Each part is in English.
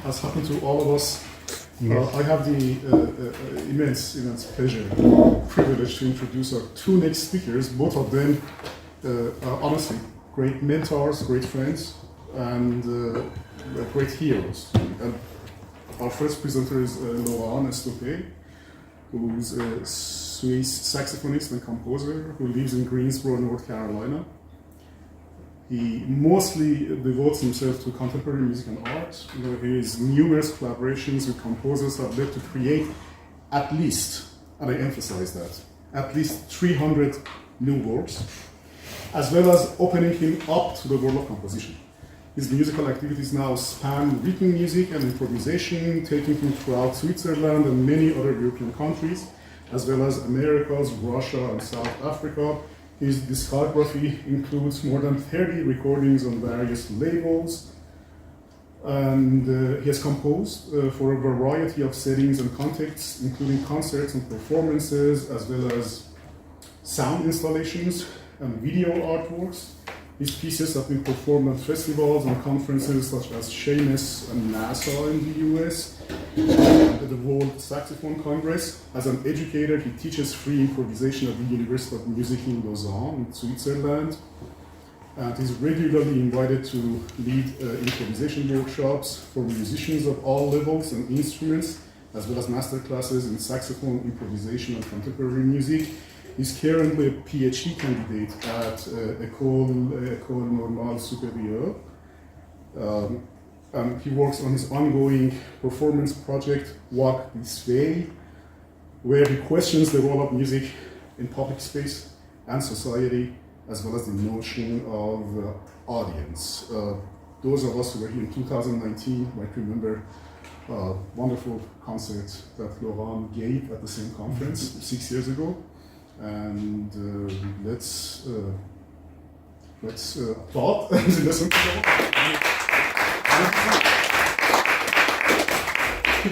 as happened to all of us, I have the immense pleasure, privilege to introduce our two next speakers. Both of them are honestly great mentors, great friends, and great heroes. And our first presenter is Laurent Estoppey, who's a Swiss saxophonist and composer who lives in Greensboro, North Carolina. He mostly devotes himself to contemporary music and art. His numerous collaborations with composers have led to create at least, and I emphasize that, at least 300 new works, as well as opening him up to the world of composition. His musical activities now span written music and improvisation, taking him throughout Switzerland and many other European countries, as well as Americas, Russia, and South Africa. His discography includes more than 30 recordings on various labels, and he has composed for a variety of settings and contexts, including concerts and performances, as well as sound installations and video artworks. His pieces have been performed at festivals and conferences such as Seamus and NASA in the US, and at the World Saxophone Congress. As an educator, he teaches free improvisation at the University of Music in Lausanne, in Switzerland, and is regularly invited to lead improvisation workshops for musicians of all levels and instruments, as well as master classes in saxophone improvisation and contemporary music. He's currently a PhD candidate at École Normale Supérieure. And he works on his ongoing performance project, Walk This Way, where he questions the role of music in public space and society, as well as the notion of audience. Those of us who were here in 2019 might remember a wonderful concert that Laurent gave at the same conference 6 years ago. And let's applaud and listen to them.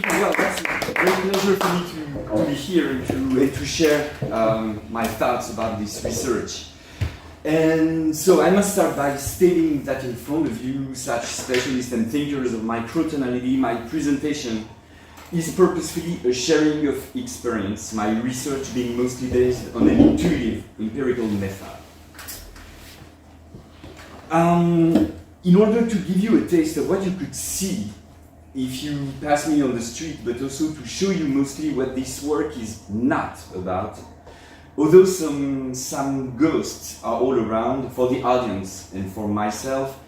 Well, that's a great pleasure for me to be here and to share my thoughts about this research. And so I must start by stating that in front of you, such specialists and thinkers of microtonality, my presentation is purposefully a sharing of experience, my research being mostly based on an intuitive, empirical method. In order to give you a taste of what you could see if you pass me on the street, but also to show you mostly what this work is not about, although some ghosts are all around for the audience and for myself,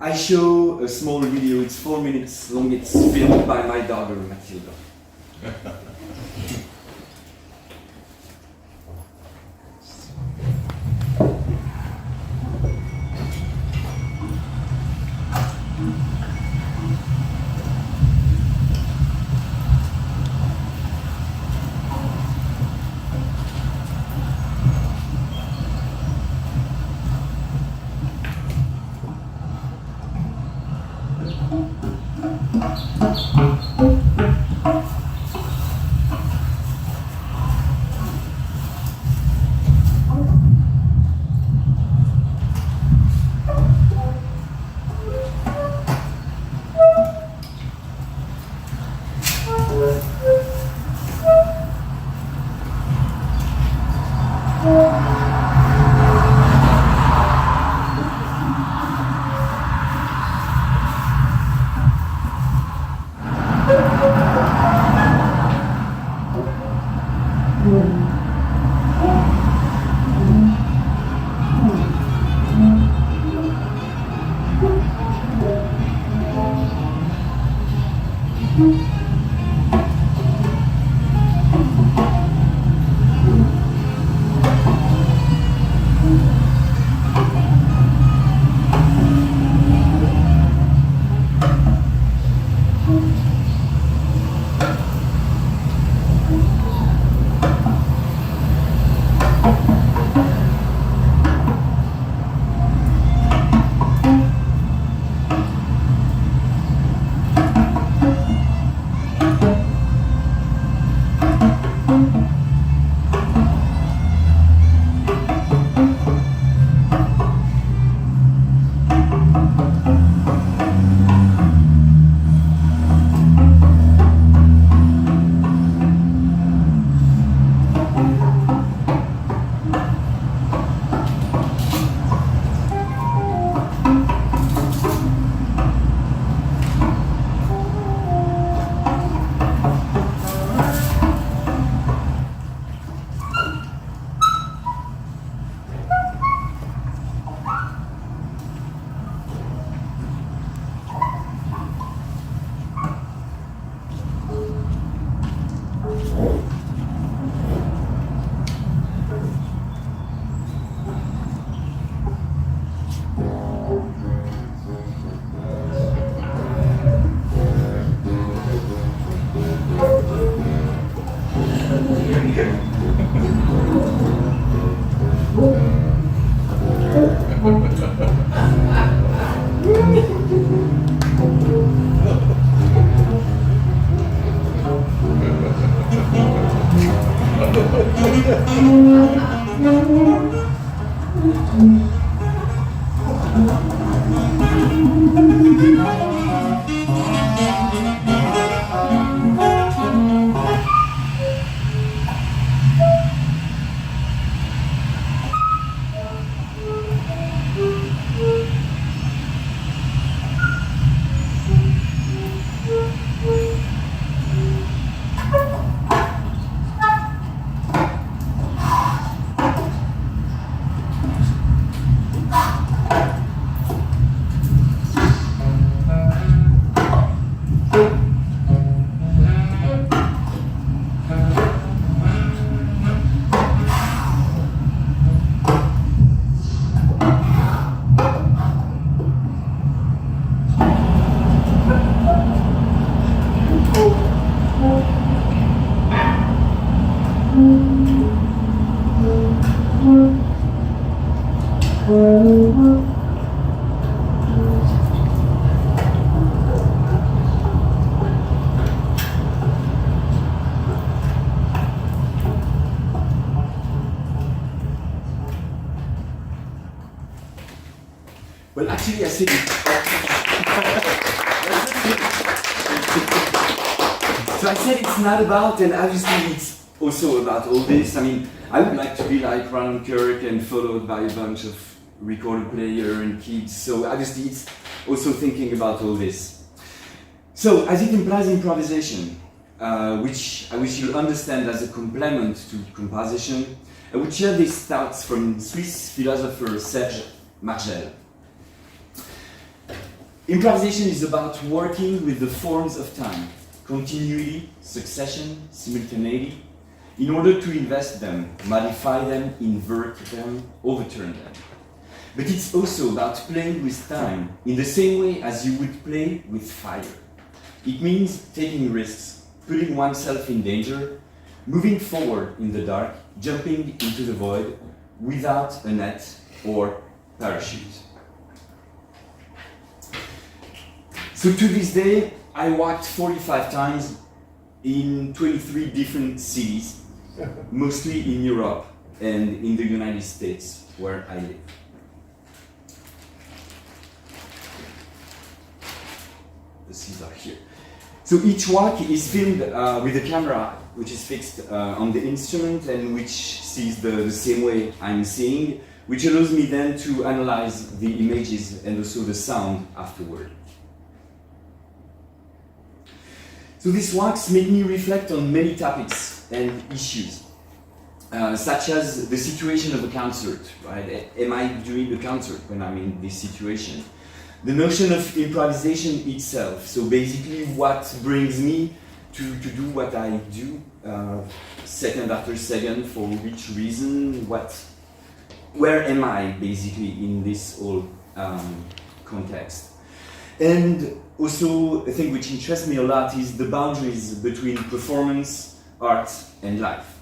I show a small video. It's 4 minutes long. It's filmed by my daughter, Matilda. Well, actually, I said it. So I said it's not about, and obviously it's also about all this. I mean, I would like to be like Roland Kirk and followed by a bunch of record player and kids. So obviously it's also thinking about all this. So as it implies improvisation, which I wish you'll understand as a complement to composition, I would share these thoughts from Swiss philosopher Serge Margel. Improvisation is about working with the forms of time, continuity, succession, simultaneity, in order to invest them, modify them, invert them, overturn them. But it's also about playing with time in the same way as you would play with fire. It means taking risks, putting oneself in danger, moving forward in the dark, jumping into the void without a net or parachute. So to this day, I walked 45 times in 23 different cities, mostly in Europe and in the United States, where I live. The seats are here. So each walk is filmed with a camera which is fixed on the instrument and which sees the same way I'm seeing, which allows me then to analyze the images and also the sound afterward. So these walks make me reflect on many topics and issues, such as the situation of a concert, right? Am I doing a concert when I'm in this situation? The notion of improvisation itself, so basically what brings me to do what I do, second after second, for which reason, where am I basically in this whole context? And also, a thing which interests me a lot is the boundaries between performance, art, and life.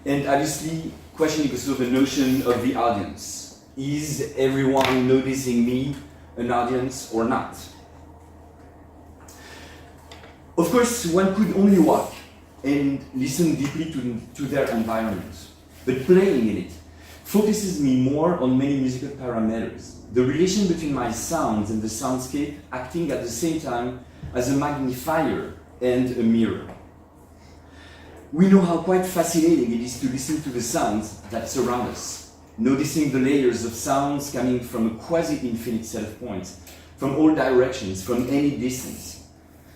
And obviously, questioning also the notion of the audience. Is everyone noticing me an audience or not? Of course, one could only walk and listen deeply to their environment, but playing in it focuses me more on many musical parameters. The relation between my sounds and the soundscape acting at the same time as a magnifier and a mirror. We know how quite fascinating it is to listen to the sounds that surround us, noticing the layers of sounds coming from a quasi-infinite set of points, from all directions, from any distance.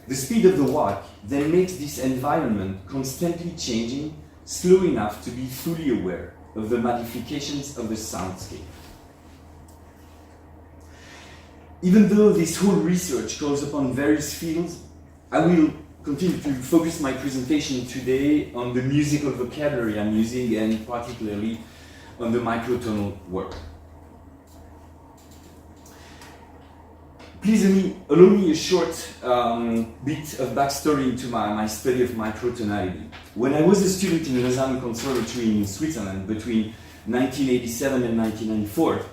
The speed of the walk then makes this environment constantly changing, slow enough to be fully aware of the modifications of the soundscape. Even though this whole research calls upon various fields, I will continue to focus my presentation today on the musical vocabulary I'm using and particularly on the microtonal work. Please allow me a short bit of backstory into my study of microtonality. When I was a student in Lausanne Conservatory in Switzerland between 1987 and 1994,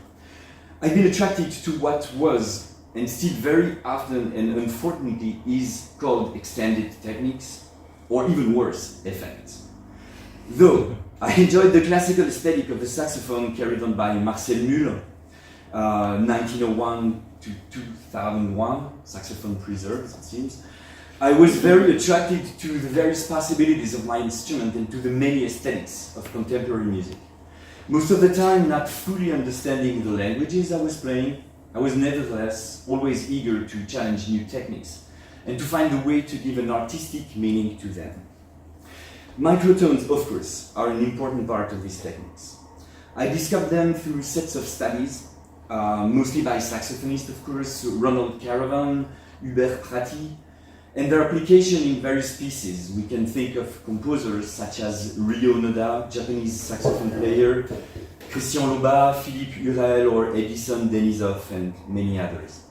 I've been attracted to what was, and still very often and unfortunately is, called extended techniques, or even worse, effects. Though I enjoyed the classical aesthetic of the saxophone carried on by Marcel Müller, 1901 to 2001, saxophone preserves, it seems, I was very attracted to the various possibilities of my instrument and to the many aesthetics of contemporary music. Most of the time, not fully understanding the languages I was playing, I was nevertheless always eager to challenge new techniques and to find a way to give an artistic meaning to them. Microtones, of course, are an important part of these techniques. I discovered them through sets of studies, mostly by saxophonists, of course, Ronald Caravan, Hubert Prati, and their application in various pieces. We can think of composers such as Ryo Noda, Japanese saxophone player, Christian Loba, Philippe Hurel, or Edison Denisov, and many others.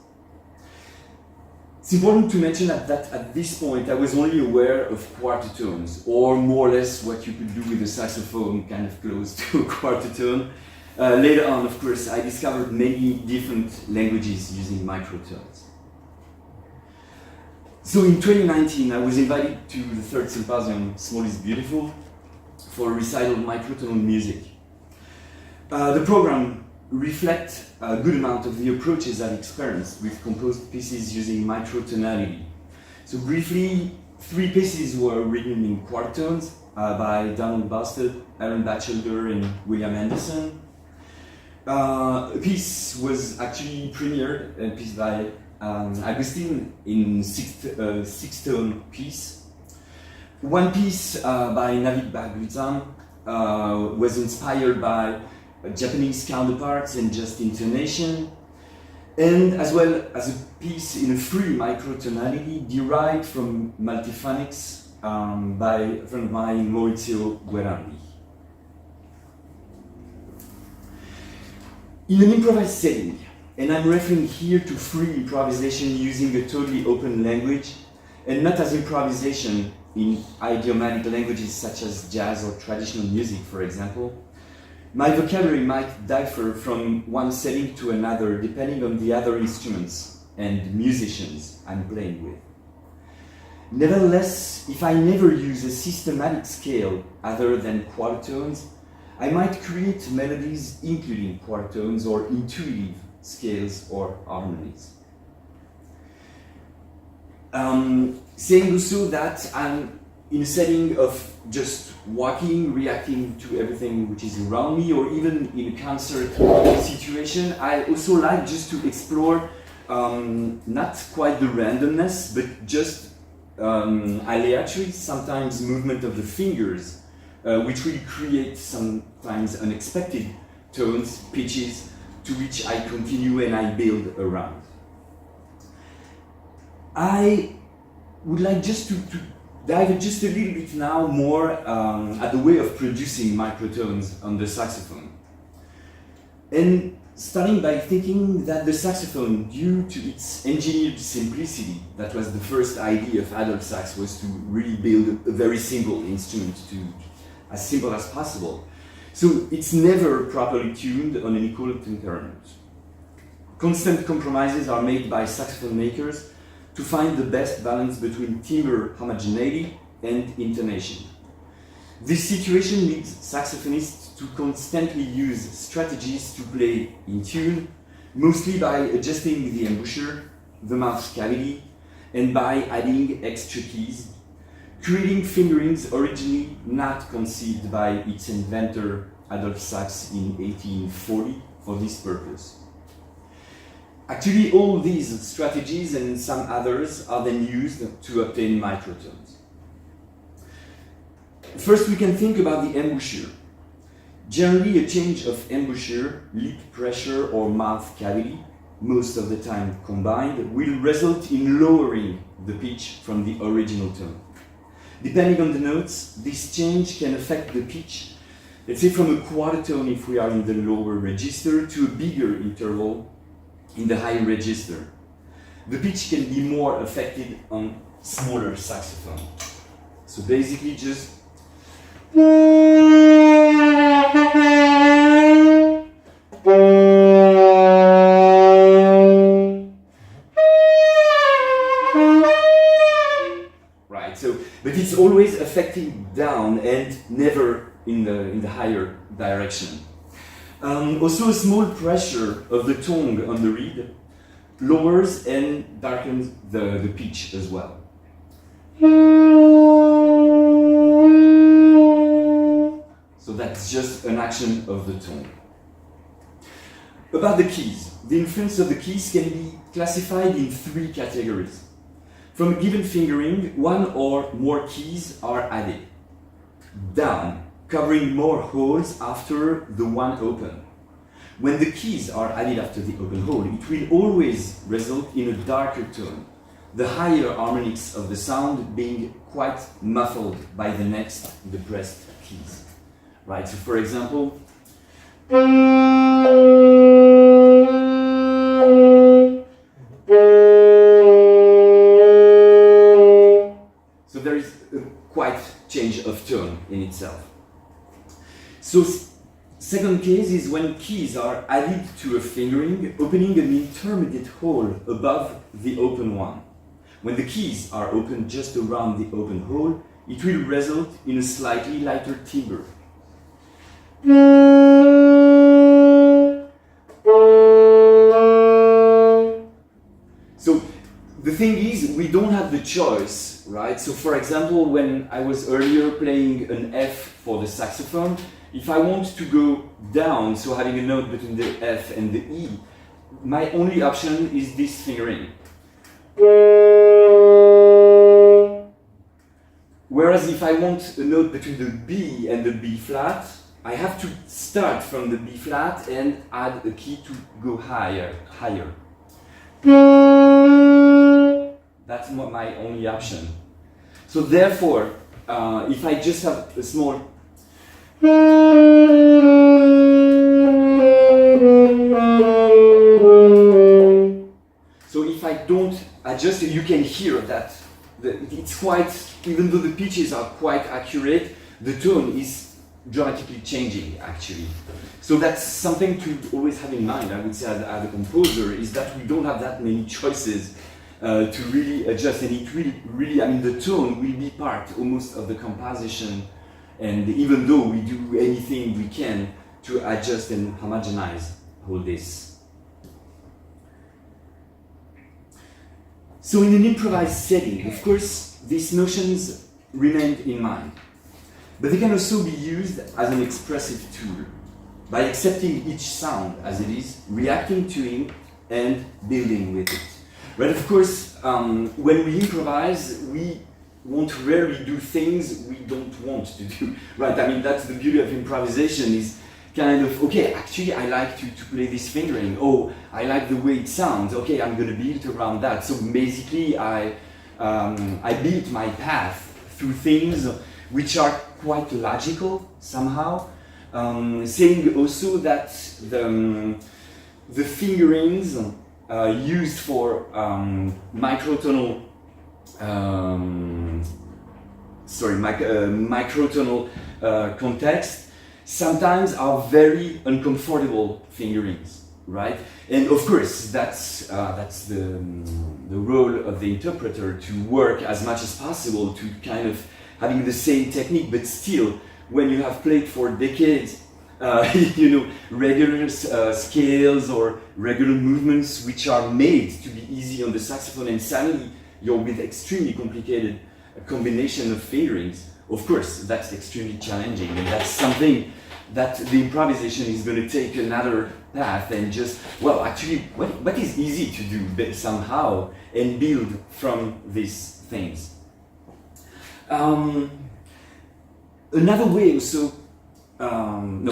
It's important to mention that at this point I was only aware of quarter tones, or more or less what you could do with a saxophone, kind of close to a quarter tone. Later on, of course, I discovered many different languages using microtones. So in 2019, I was invited to the third Symposium, Small is Beautiful, for a recital of microtonal music. The program reflects a good amount of the approaches I've experienced with composed pieces using microtonality. So briefly, 3 pieces were written in quarter tones by Donald Bostad, Aaron Batchelder, and William Anderson. A piece was actually premiered, a piece by Agustin in six-tone piece. One piece by Navid Baglutam was inspired by Japanese counterparts and just intonation, and as well as a piece in a free microtonality derived from multiphonics by a friend of mine, Maurizio Guerrandi. In an improvised setting, and I'm referring here to free improvisation using a totally open language, and not as improvisation in idiomatic languages such as jazz or traditional music, for example, my vocabulary might differ from one setting to another depending on the other instruments and musicians I'm playing with. Nevertheless, if I never use a systematic scale other than quarter tones, I might create melodies including quarter tones or intuitive scales or harmonies. Saying also that I'm in a setting of just walking, reacting to everything which is around me, or even in a concert situation, I also like just to explore not quite the randomness, but just aleatory, sometimes movement of the fingers, which will create sometimes unexpected tones, pitches, to which I continue and I build around. I would like just to dive just a little bit now more at the way of producing microtones on the saxophone. And starting by thinking that the saxophone, due to its engineered simplicity, that was the first idea of Adolf Sax, was to really build a very simple instrument, to as simple as possible. So it's never properly tuned on an equal temperament. Constant compromises are made by saxophone makers to find the best balance between timbre homogeneity and intonation. This situation leads saxophonists to constantly use strategies to play in tune, mostly by adjusting the embouchure, the mouth cavity, and by adding extra keys, creating fingerings originally not conceived by its inventor Adolf Sax in 1840 for this purpose. Actually, all these strategies and some others are then used to obtain microtones. First, we can think about the embouchure. Generally, a change of embouchure, lip pressure, or mouth cavity, most of the time combined, will result in lowering the pitch from the original tone. Depending on the notes, this change can affect the pitch, let's say from a quarter tone if we are in the lower register to a bigger interval in the high register. the pitch can be more affected on smaller saxophone. So basically just right. So, but it's always affecting down and never in the higher direction. Also, a small pressure of the tongue on the reed lowers and darkens the pitch as well. So that's just an action of the tongue. About the keys, the influence of the keys can be classified in 3 categories. From a given fingering, 1 or more keys are added. Down, covering more holes after the one open. When the keys are added after the open hole, it will always result in a darker tone, the higher harmonics of the sound being quite muffled by the next depressed keys. Right, so for example, so there is a quite change of tone in itself. So second case is when keys are added to a fingering, opening an intermediate hole above the open one. When the keys are opened just around the open hole, it will result in a slightly lighter timbre. So the thing is, we don't have the choice, right? So for example, when I was earlier playing an F for the saxophone, if I want to go down, so having a note between the F and the E, my only option is this fingering. Whereas if I want a note between the B and the B flat, I have to start from the B flat and add a key to go higher. That's my only option. So therefore, if I just have a small so if I don't adjust it, you can hear that it's quite, even though the pitches are quite accurate, the tone is dramatically changing actually. So that's something to always have in mind, I would say, as a composer, is that we don't have that many choices to really adjust, and it really, I mean, the tone will be part almost of the composition, and even though we do anything we can to adjust and homogenize all this. So in an improvised setting, of course, these notions remain in mind, but they can also be used as an expressive tool by accepting each sound as it is, reacting to it, and building with it. But of course, when we improvise, we won't rarely do things we don't want to do, right? I mean, that's the beauty of improvisation, is kind of, okay, actually I like to play this fingering, oh, I like the way it sounds, okay, I'm gonna build around that. So basically I built my path through things which are quite logical somehow, saying also that the fingerings used for microtonal context sometimes are very uncomfortable fingerings, right? And of course, that's the role of the interpreter, to work as much as possible to kind of having the same technique, but still, when you have played for decades, you know, regular scales or regular movements which are made to be easy on the saxophone, and suddenly you're with extremely complicated combination of fingerings. Of course, that's extremely challenging, and that's something that the improvisation is going to take another path and just, well, actually, what is easy to do but somehow, and build from these things. Another way also, I'm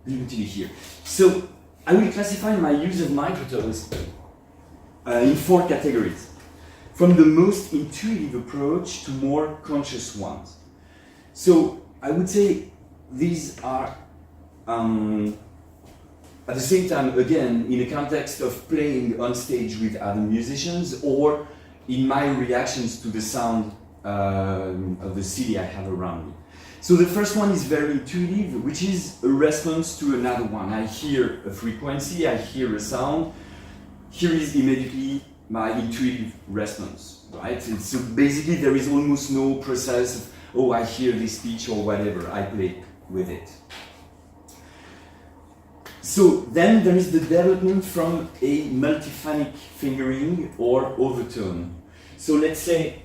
continue here. So I will classify my use of microtones in 4 categories, from the most intuitive approach to more conscious ones. So I would say these are at the same time, again, in a context of playing on stage with other musicians, or in my reactions to the sound of the city I have around me. So the first one is very intuitive, which is a response to another one. I hear a frequency, I hear a sound. Here is immediately my intuitive response, right? And so basically there is almost no process of, oh, I hear this pitch or whatever, I play with it. So then there is the development from a multiphonic fingering or overtone. So let's say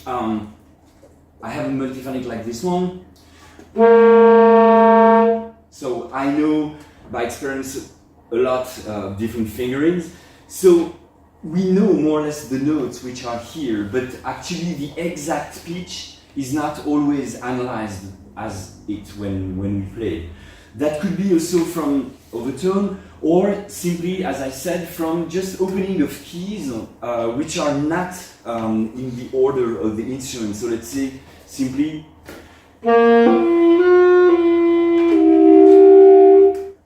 I have a multiphonic like this one. So I know by experience a lot of different fingerings. So we know more or less the notes which are here, but actually the exact pitch is not always analyzed as it when we play. That could be also from overtone, or simply, as I said, from just opening of keys which are not in the order of the instrument. So let's say simply,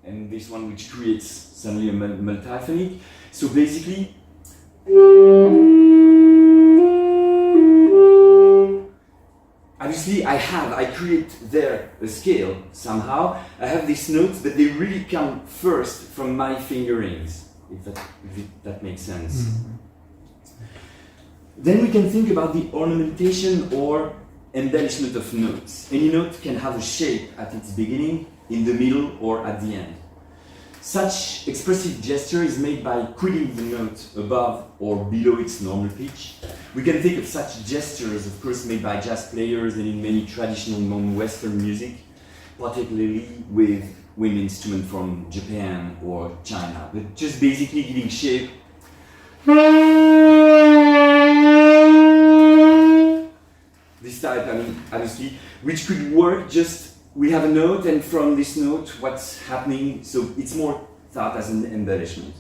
and this one which creates suddenly a multiphonic. So basically, obviously I create there a scale somehow. I have these notes, but they really come first from my fingerings, if that makes sense. Mm-hmm. Then we can think about the ornamentation or embellishment of notes. Any note can have a shape at its beginning, in the middle, or at the end. Such expressive gesture is made by quitting the note above or below its normal pitch. We can think of such gestures, of course, made by jazz players and in many traditional non-Western music, particularly with wind instruments from Japan or China, but just basically giving shape. This type, I mean, obviously, which could work just. We have a note, and from this note, what's happening, so it's more thought as an embellishment.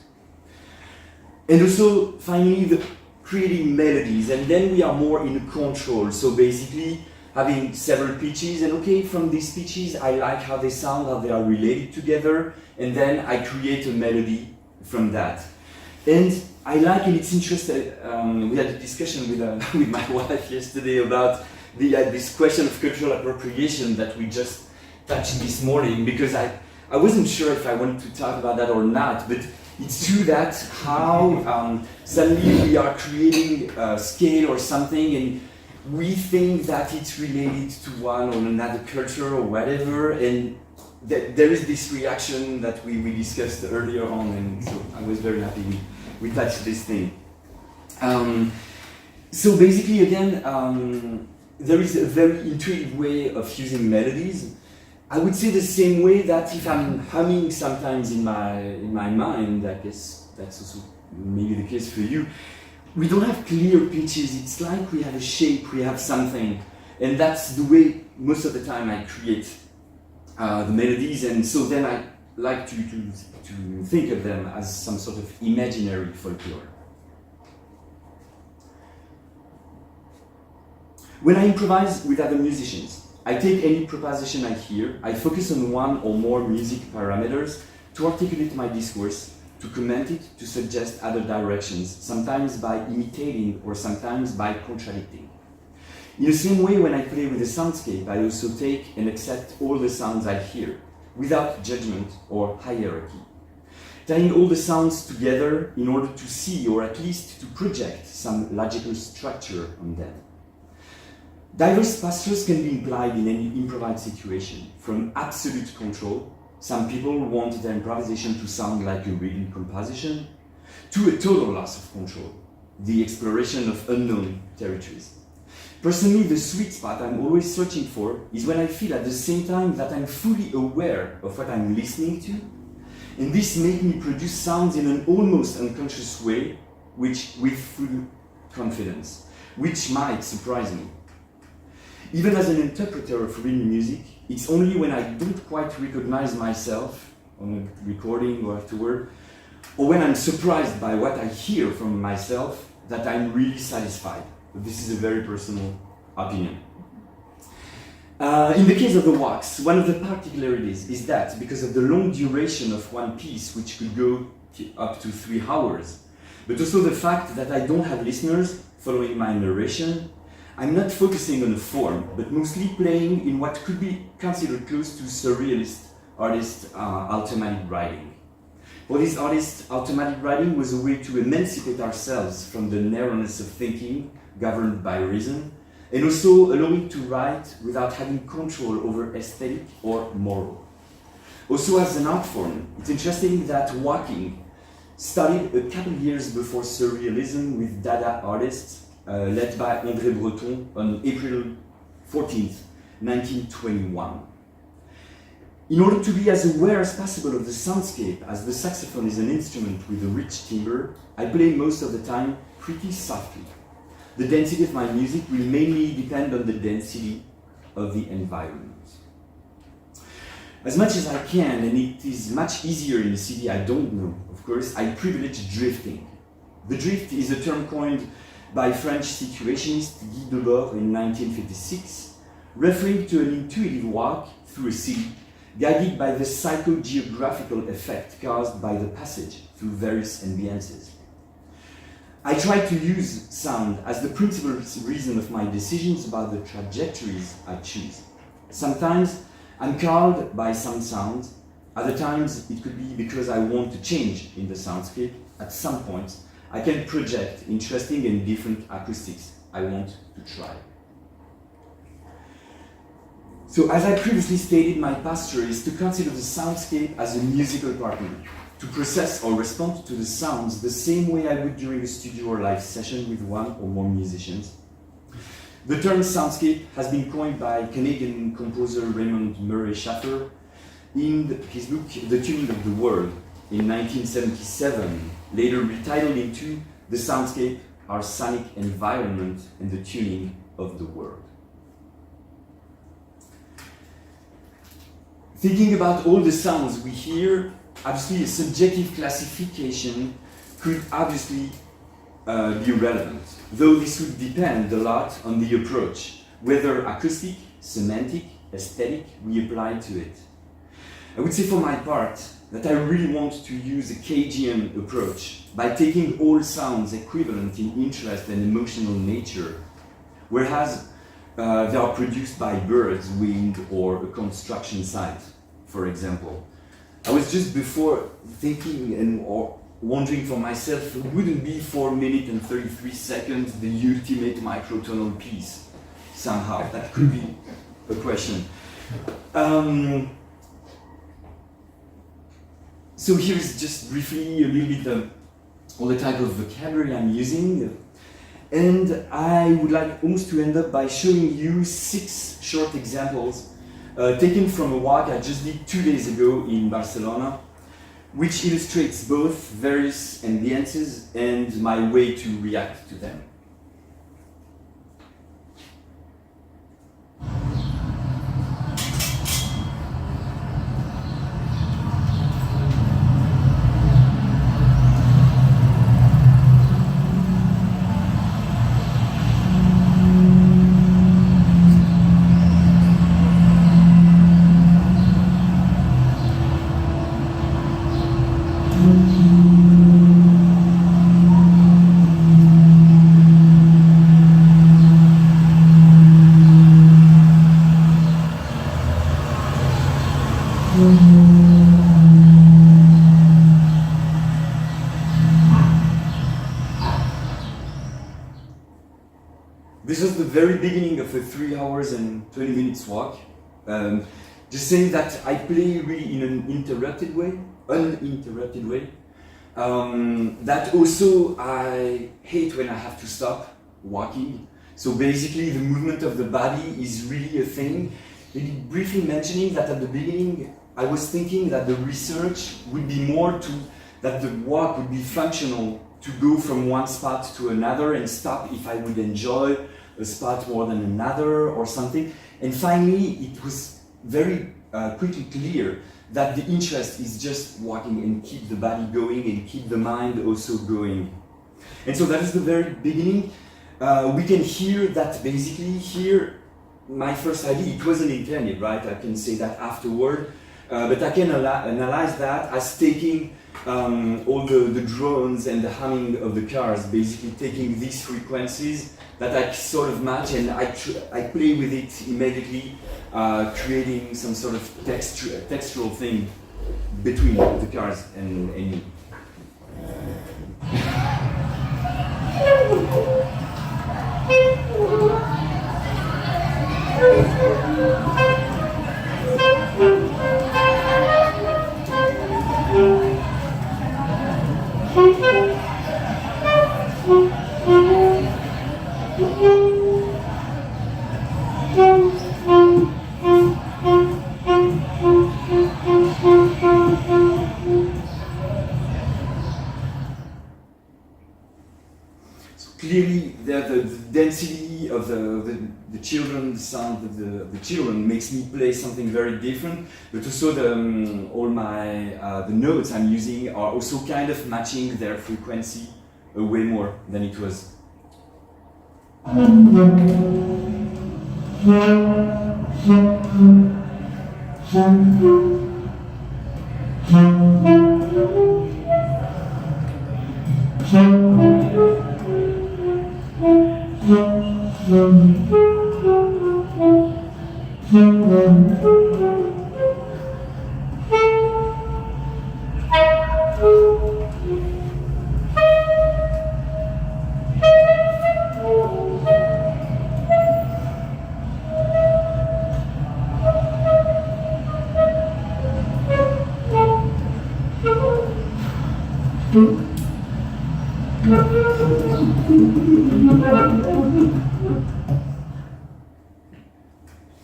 And also, finally, creating melodies, and then we are more in control. So basically, having several pitches, and okay, from these pitches, I like how they sound, how they are related together, and then I create a melody from that. And I like, and it's interesting, we had a discussion with my wife yesterday about this question of cultural appropriation that we just touched this morning, because I wasn't sure if I wanted to talk about that or not, but it's true that how suddenly we are creating a scale or something and we think that it's related to one or another culture or whatever, and there is this reaction that we discussed earlier on, and so I was very happy we touched this thing. So basically, again, there is a very intuitive way of using melodies. I would say the same way that if I'm humming sometimes in my mind, I guess that's also maybe the case for you, we don't have clear pitches. It's like we have a shape, we have something, and that's the way most of the time I create the melodies, and so then I like to think of them as some sort of imaginary folklore. When I improvise with other musicians, I take any proposition I hear, I focus on one or more music parameters to articulate my discourse, to comment it, to suggest other directions, sometimes by imitating or sometimes by contradicting. In the same way, when I play with a soundscape, I also take and accept all the sounds I hear, without judgment or hierarchy, tying all the sounds together in order to see or at least to project some logical structure on them. Diverse postures can be implied in any improvised situation, from absolute control, some people want their improvisation to sound like a written composition, to a total loss of control, the exploration of unknown territories. Personally, the sweet spot I'm always searching for is when I feel at the same time that I'm fully aware of what I'm listening to, and this makes me produce sounds in an almost unconscious way, with full confidence, which might surprise me. Even as an interpreter of written music, it's only when I don't quite recognize myself on a recording or afterward, or when I'm surprised by what I hear from myself, that I'm really satisfied. But this is a very personal opinion. In the case of the walks, one of the particularities is that because of the long duration of one piece, which could go up to 3 hours, but also the fact that I don't have listeners following my narration, I'm not focusing on a form, but mostly playing in what could be considered close to surrealist artist automatic writing. For this artist, automatic writing was a way to emancipate ourselves from the narrowness of thinking governed by reason, and also allowing to write without having control over aesthetic or moral. Also, as an art form, it's interesting that walking started a couple years before surrealism with Dada artists led by André Breton on April 14th, 1921. In order to be as aware as possible of the soundscape, as the saxophone is an instrument with a rich timbre, I play most of the time pretty softly. The density of my music will mainly depend on the density of the environment. As much as I can, and it is much easier in a city I don't know, of course, I privilege drifting. The drift is a term coined by French situationist Guy Debord in 1956, referring to an intuitive walk through a city, guided by the psychogeographical effect caused by the passage through various ambiances. I try to use sound as the principal reason of my decisions about the trajectories I choose. Sometimes I'm called by some sounds, other times it could be because I want to change in the soundscape. At some point, I can project interesting and different acoustics I want to try. So as I previously stated, my posture is to consider the soundscape as a musical partner, to process or respond to the sounds the same way I would during a studio or live session with one or more musicians. The term soundscape has been coined by Canadian composer Raymond Murray Schafer in his book The Tuning of the World in 1977, later retitled into The Soundscape, Our Sonic Environment and the Tuning of the World. Thinking about all the sounds we hear, obviously a subjective classification could obviously be relevant, though this would depend a lot on the approach, whether acoustic, semantic, aesthetic we apply to it. I would say for my part that I really want to use a Cagean approach by taking all sounds equivalent in interest and emotional nature, whereas they are produced by birds, wind, or a construction site, for example. I was just before thinking and or wondering for myself, wouldn't be 4 minutes and 33 seconds the ultimate microtonal piece? Somehow, that could be a question. So here's just briefly a little bit of all the type of vocabulary I'm using. And I would like almost to end up by showing you 6 short examples taken from a walk I just did 2 days ago in Barcelona, which illustrates both various ambiances and my way to react to them. This was the very beginning of a 3 hours and 20 minutes walk. Just saying that I play really in an uninterrupted way. That also I hate when I have to stop walking. So basically the movement of the body is really a thing. Maybe briefly mentioning that at the beginning I was thinking that the research would be more to that the walk would be functional to go from one spot to another and stop if I would enjoy a spot more than another or something. And finally, it was very quickly clear that the interest is just walking and keep the body going and keep the mind also going. And so that is the very beginning. We can hear that basically here my first idea. It wasn't intended, right? I can say that afterward, but I can analyze that as taking all the drones and the humming of the cars, basically taking these frequencies that I sort of match, and I play with it immediately, creating some sort of textural thing between the cars and me. Clearly, the density of the children, the sound of the children makes me play something very different. But also all my the notes I'm using are also kind of matching their frequency way more than it was.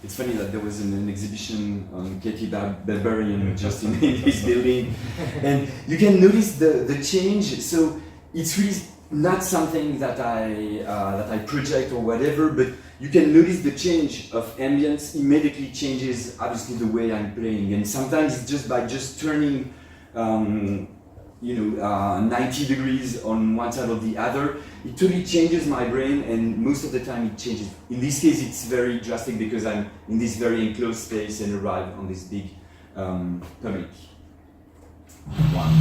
It's funny that there was an exhibition on Katie Barbarian just in this building, and you can notice the change. So it's really not something that I project or whatever, but you can notice the change of ambience immediately changes obviously the way I'm playing, and sometimes it's just by turning 90 degrees on one side or the other, it totally changes my brain, and most of the time it changes. In this case it's very drastic because I'm in this very enclosed space and arrive on this big public. One.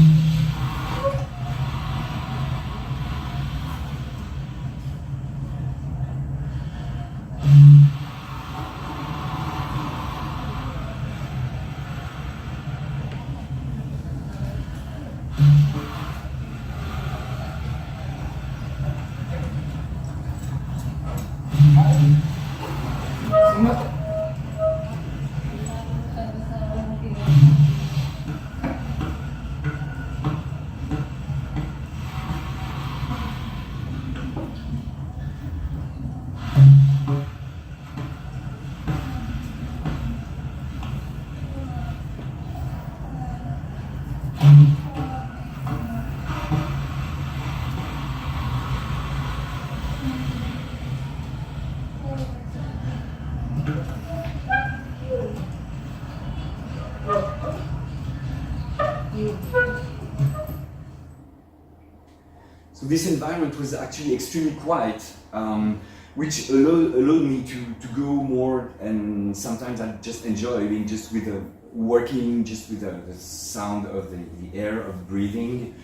So this environment was actually extremely quiet, which allowed me to go more, and sometimes I just enjoy being just with working just with the sound of the air, of breathing.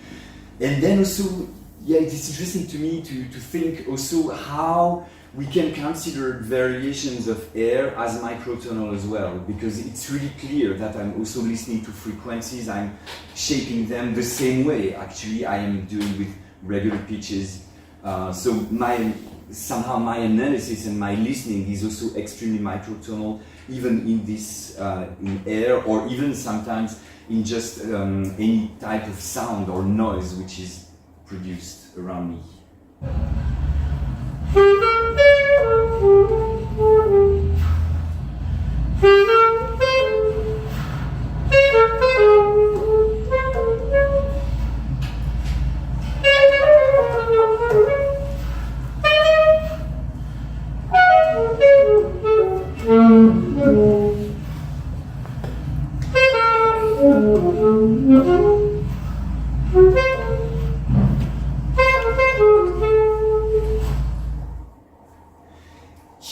And then also, yeah, it is interesting to me to think also how we can consider variations of air as microtonal as well, because it's really clear that I'm also listening to frequencies, I'm shaping them the same way actually I am doing with regular pitches. So somehow my analysis and my listening is also extremely microtonal, even in this in air, or even sometimes in just any type of sound or noise which is produced around me.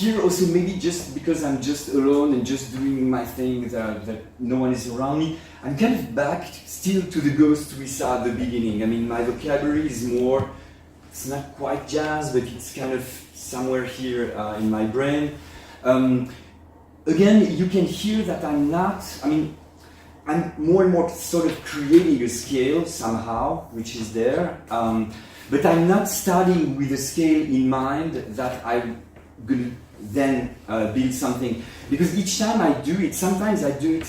here also maybe just because I'm just alone and just doing my thing that no one is around me, I'm kind of back still to the ghost we saw at the beginning. I mean, my vocabulary is more, it's not quite jazz, but it's kind of somewhere here in my brain. Again, you can hear that I'm more and more sort of creating a scale somehow, which is there, but I'm not starting with a scale in mind that I'm going to then build something. Because each time I do it, sometimes I do it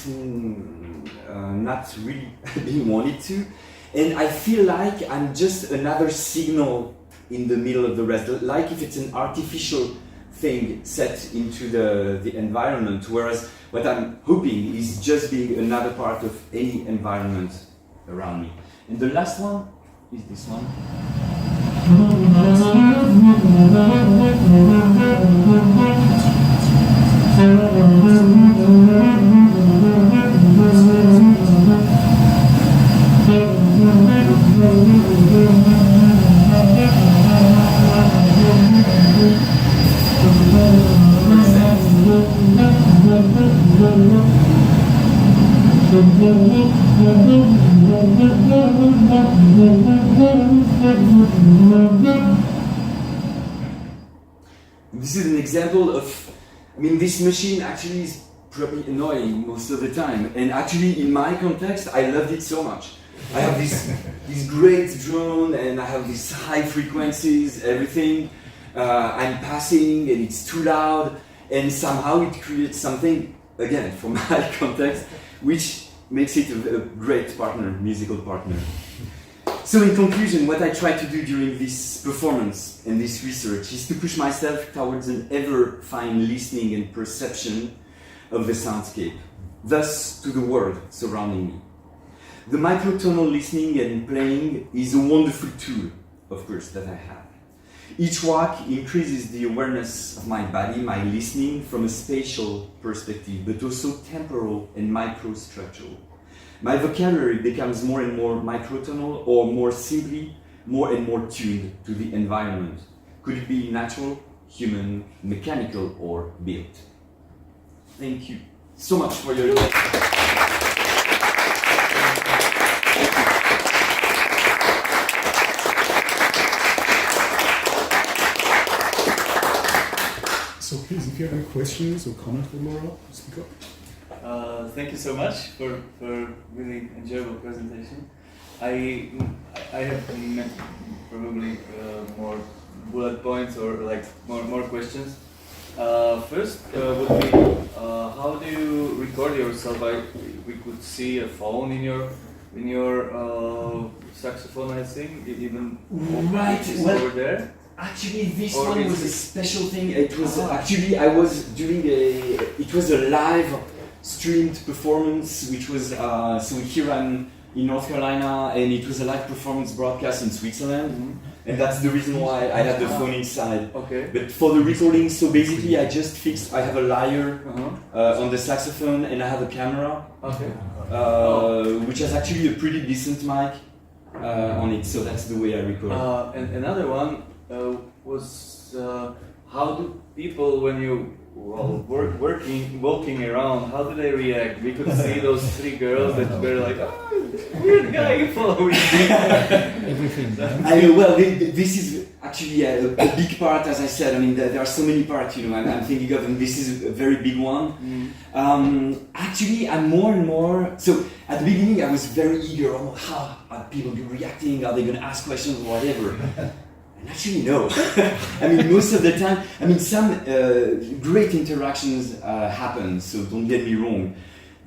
not really being wanted to, and I feel like I'm just another signal in the middle of the rest, like if it's an artificial thing set into the environment, whereas what I'm hoping is just being another part of any environment around me. And the last one is this one. This is an example of, this machine actually is probably annoying most of the time, and actually in my context I loved it so much. I have this great drone and I have these high frequencies, everything. I'm passing and it's too loud, and somehow it creates something, again, from my context, which makes it a great partner, musical partner. So in conclusion, what I try to do during this performance and this research is to push myself towards an ever-fine listening and perception of the soundscape, thus to the world surrounding me. The microtonal listening and playing is a wonderful tool, of course, that I have. Each walk increases the awareness of my body, my listening from a spatial perspective, but also temporal and microstructural. My vocabulary becomes more and more microtonal, or more simply, more and more tuned to the environment. Could it be natural, human, mechanical, or built? Thank you so much for your attention. So please, if you have any questions or comments for Laura, speak up. Thank you so much for really enjoyable presentation. I have probably more bullet points or like more questions. First would be how do you record yourself? We could see a phone in your saxophone, I think, even right over there. Actually, this one was a special thing. It was actually I was doing it was a live streamed performance, which was so here I'm in North Carolina, and it was a live performance broadcast in Switzerland, and that's the reason why I had the phone inside. Okay. But for the recording, so basically I just fixed. I have a lyre on the saxophone, and I have a camera, which has actually a pretty decent mic on it. So that's the way I record. And another one was how do people, when you walking around, how do they react? We could see those three girls that were like, weird guy following me. Everything. Well, this is actually a big part, as I said. I mean, there are so many parts, I'm thinking of, and this is a very big one. Actually, I'm more and more, so at the beginning I was very eager, how are people reacting? Are they going to ask questions or whatever? And actually, no. I mean, most of the time, some great interactions happen, so don't get me wrong.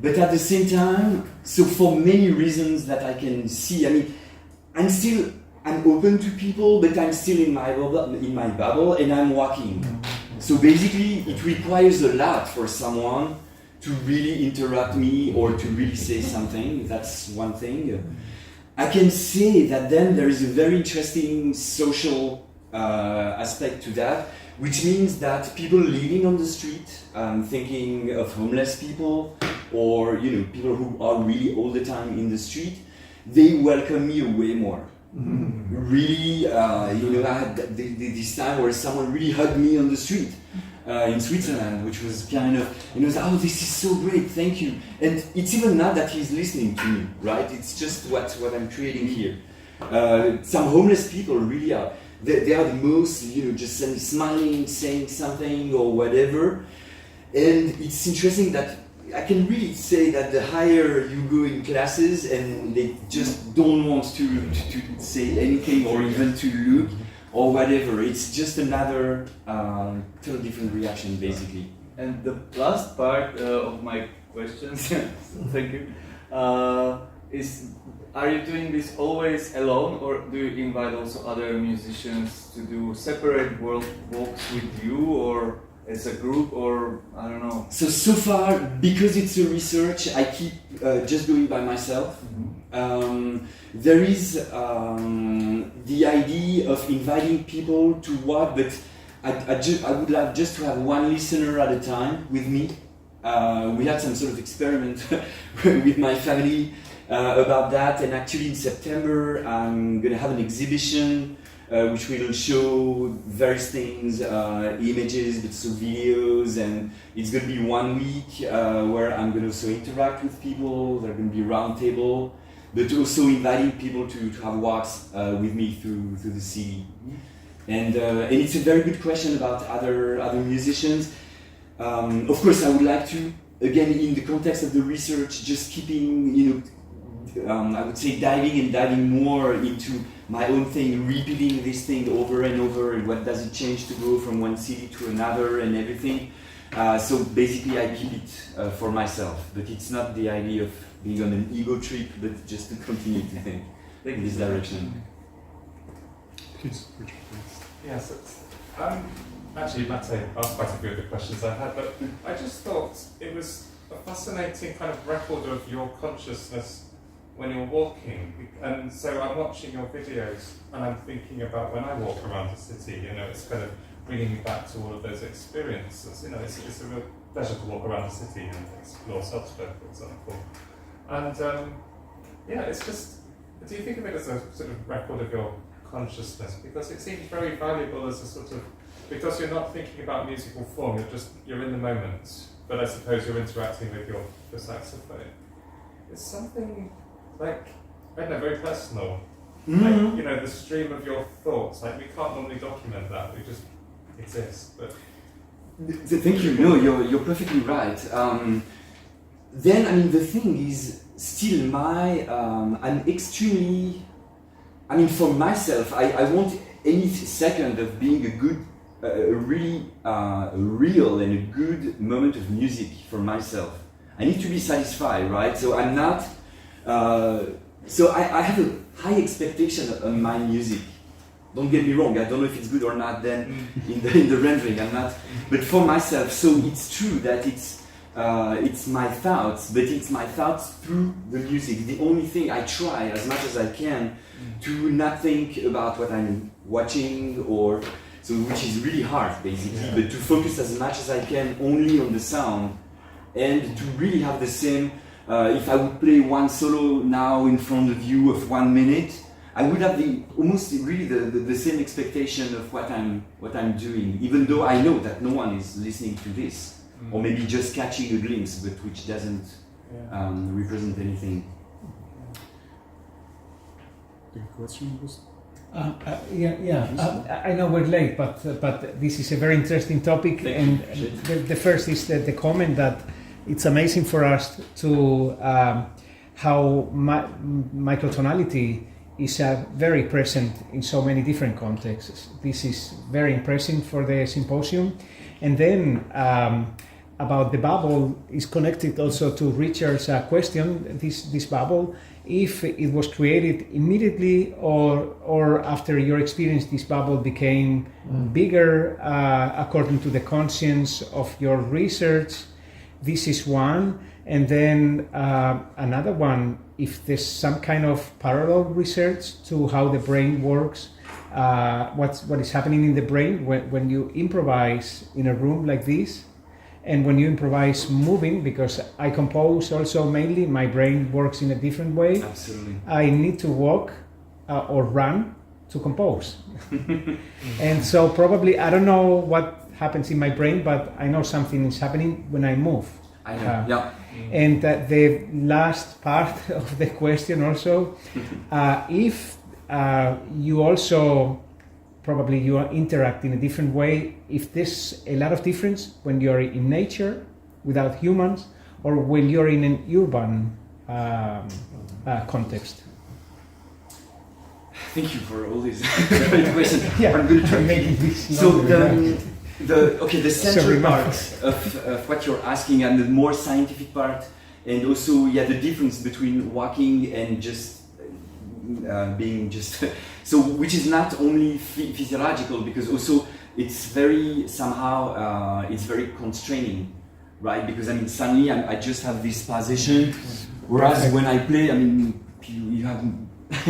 But at the same time, so for many reasons that I can see, I'm open to people, but I'm still in my bubble, and I'm walking. So basically, it requires a lot for someone to really interrupt me or to really say something. That's one thing. I can say that then there is a very interesting social aspect to that, which means that people living on the street, thinking of homeless people or people who are really all the time in the street, they welcome me way more. Really, I had this time where someone really hugged me on the street. in Switzerland, which was kind of, oh, this is so great, thank you. And it's even not that he's listening to me, right? It's just what I'm creating here. Some homeless people really are, they are the most, just smiling, saying something or whatever. And it's interesting that I can really say that the higher you go in classes and they just don't want to say anything or even to look or whatever, it's just another totally different reaction basically. And the last part of my questions, thank you, is, are you doing this always alone, or do you invite also other musicians to do separate walks with you, or as a group, or I don't know? So far, because it's a research, I keep just doing by myself. Mm-hmm. There is the idea of inviting people to walk, but I would like just to have one listener at a time with me. We had some sort of experiment with my family about that, and actually in September I'm going to have an exhibition which will show various things, images, but also videos, and it's going to be 1 week where I'm going to also interact with people. There's going to be a round table, but also inviting people to have walks with me through the city. And it's a very good question about other musicians. Of course, I would like to, again, in the context of the research, just keeping, I would say diving more into my own thing, repeating this thing over and over, and what does it change to go from one city to another and everything. So basically I keep it for myself, but it's not the idea of being on an ego trip, but just to continue to think in this direction. Please, Richard, please. Yes, actually Mate asked quite a few of the questions I had, but I just thought it was a fascinating kind of record of your consciousness when you're walking, and so I'm watching your videos and I'm thinking about when I walk around the city, it's kind of bringing me back to all of those experiences. It's a real pleasure to walk around the city and explore Salzburg, for example. And it's just, do you think of it as a sort of record of your consciousness? Because it seems very valuable as a sort of, because you're not thinking about musical form, you're in the moment, but I suppose you're interacting with your saxophone. It's something like, I don't know, very personal. Mm-hmm. Like, the stream of your thoughts, like we can't normally document that, we just exist. But thank you. No, you're perfectly right. Then, the thing is, still I'm extremely, for myself, I want any second of being a good, really real and a good moment of music for myself. I need to be satisfied, right? So I'm not, so I have a high expectation on my music. Don't get me wrong, I don't know if it's good or not then in the rendering, I'm not, but for myself, so it's true that it's my thoughts, but it's my thoughts through the music. The only thing I try as much as I can to not think about what I'm watching, which is really hard basically, but to focus as much as I can only on the sound, and to really have the same, if I would play one solo now in front of you of 1 minute, I would have almost really the same expectation of what I'm doing, even though I know that no one is listening to this, or maybe just catching a glimpse, but which doesn't represent anything. The question was? I know we're late, but this is a very interesting topic. The first is the comment that it's amazing for us to how microtonality is very present in so many different contexts. This is very impressive for the symposium. And then about the bubble is connected also to Richard's question, this bubble, if it was created immediately or after your experience, this bubble became bigger according to the conscience of your research. This is one. And then another one, if there's some kind of parallel research to how the brain works, what is happening in the brain when you improvise in a room like this, and when you improvise moving, because I compose also mainly, my brain works in a different way. Absolutely. I need to walk or run to compose. And so probably, I don't know what happens in my brain, but I know something is happening when I move. I know. Yeah. And the last part of the question also, if you also probably you interact in a different way, if there's a lot of difference when you're in nature without humans or when you're in an urban context. Thank you for all these great questions. Yeah, I'm going to try. making this So longer. the central Sorry, part of what you're asking and the more scientific part, and also the difference between walking and just being just so, which is not only physiological, because also it's very somehow it's very constraining, right? Because I mean suddenly I just have this position, whereas when I play, I mean you have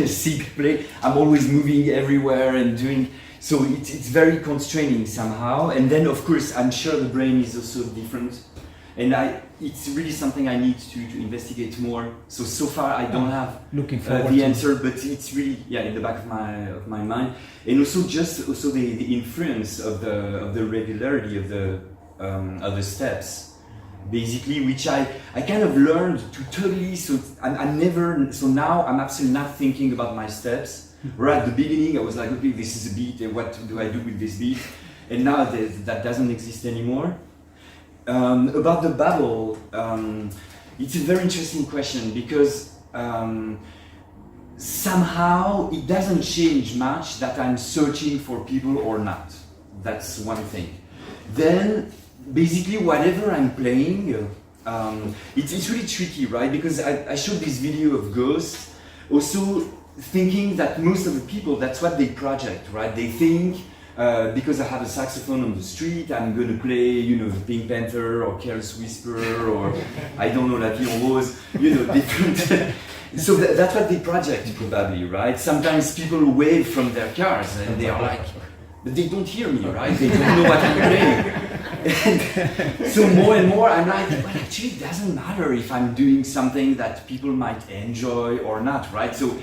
sick play, I'm always moving everywhere and doing. So it's very constraining somehow, and then of course I'm sure the brain is also different, and it's really something I need to investigate more. So far I don't have looking forward the to answer, but it's really in the back of my mind, and also the influence of the regularity of the steps, basically, which I kind of learned to totally. So now I'm absolutely not thinking about my steps. Where at the beginning I was like, okay, this is a beat, and what do I do with this beat? And now that doesn't exist anymore. About the babble, it's a very interesting question, because somehow it doesn't change much that I'm searching for people or not. That's one thing. Then basically whatever I'm playing, it's really tricky, right? Because I showed this video of ghosts, also thinking that most of the people, that's what they project, right? They think because I have a saxophone on the street, I'm going to play, the Pink Panther or Careless Whisper or I don't know, La Vie en Rose, different. So that's what they project, probably, right? Sometimes people wave from their cars and they are like, but they don't hear me, right? They don't know what I'm playing. And so more and more I'm like, well, actually it doesn't matter if I'm doing something that people might enjoy or not, right? So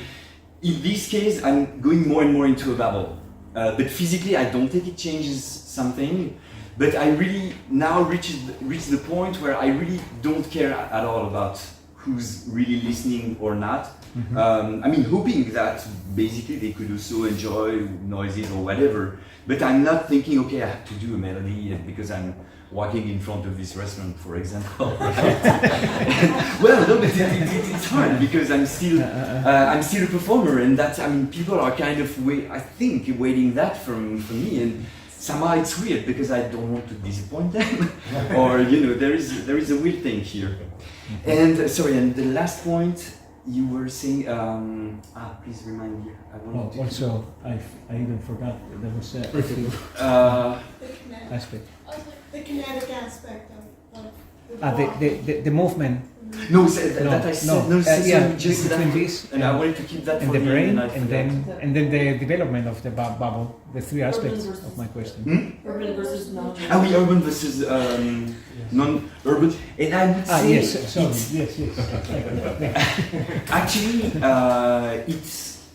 in this case, I'm going more and more into a bubble. But physically, I don't think it changes something. But I really now reached the point where I really don't care at all about who's really listening or not. Mm-hmm. I mean, hoping that basically they could also enjoy noises or whatever. But I'm not thinking, okay, I have to do a melody because I'm walking in front of this restaurant, for example. Right? Well, no, but it's hard because I'm still a performer, and that's, I mean, people are kind of waiting that from me, and somehow it's weird because I don't want to disappoint them, or there is a weird thing here. And sorry, and the last point you were saying, please remind me. I wanted to. Also, I even forgot there was a aspect. The kinetic aspect of the movement. No, that I said just between that, this and I wanted to keep that and for the me, brain, and then the development of the bubble. The three aspects of my question. urban versus non-urban. Urban versus non-urban, and I would say yes, sorry, yes. actually it's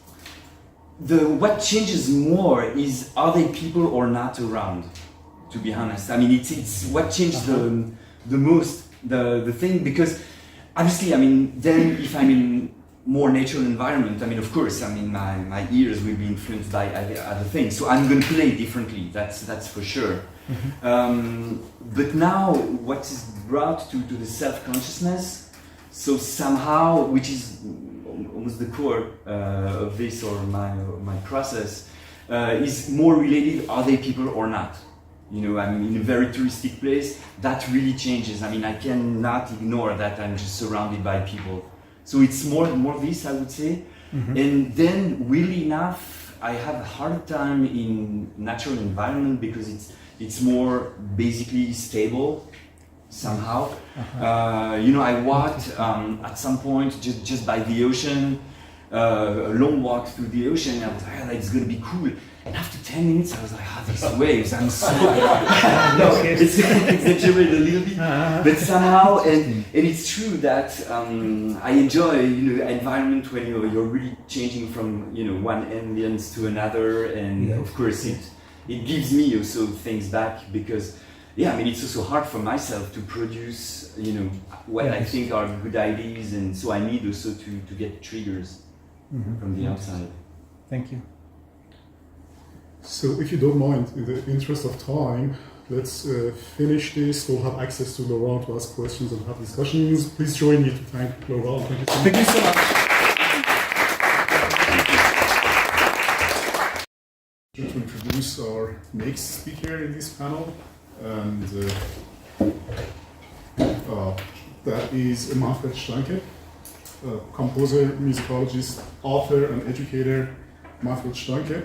what changes more is, are they people or not around? To be honest, I mean it's what changed the most the thing, because obviously, I mean, then if I'm in more natural environment, I mean, of course, I mean my ears will be influenced by other things, so I'm going to play differently. That's for sure. Mm-hmm. But now, what is brought to the self-consciousness, so somehow, which is almost the core of this or my process, is more related: are they people or not? I mean, in a very touristic place, that really changes. I mean, I cannot ignore that I'm just surrounded by people. So it's more this, I would say. Mm-hmm. And then, weirdly enough, I have a harder time in natural environment because it's more basically stable somehow. I walked at some point just by the ocean, a long walk through the ocean, and I was like, it's going to be cool. And after 10 minutes, I was like, these waves, I'm so... No, it's exaggerated a little bit, but somehow, and it's true that I enjoy, environment when you're really changing from, one ambience to another, and of course it gives me also things back, because yeah, I mean, it's also hard for myself to produce, you know, what I think are good ideas, and so I need also to get triggers from the outside. Thank you. So if you don't mind, in the interest of time, let's finish this. We'll have access to Laurent to ask questions and have discussions. Please join me to thank Laurent. Thank you so much. Thank you so much. To introduce our next speaker in this panel, and that is Manfred Stahnke, composer, musicologist, author, and educator. Manfred Stahnke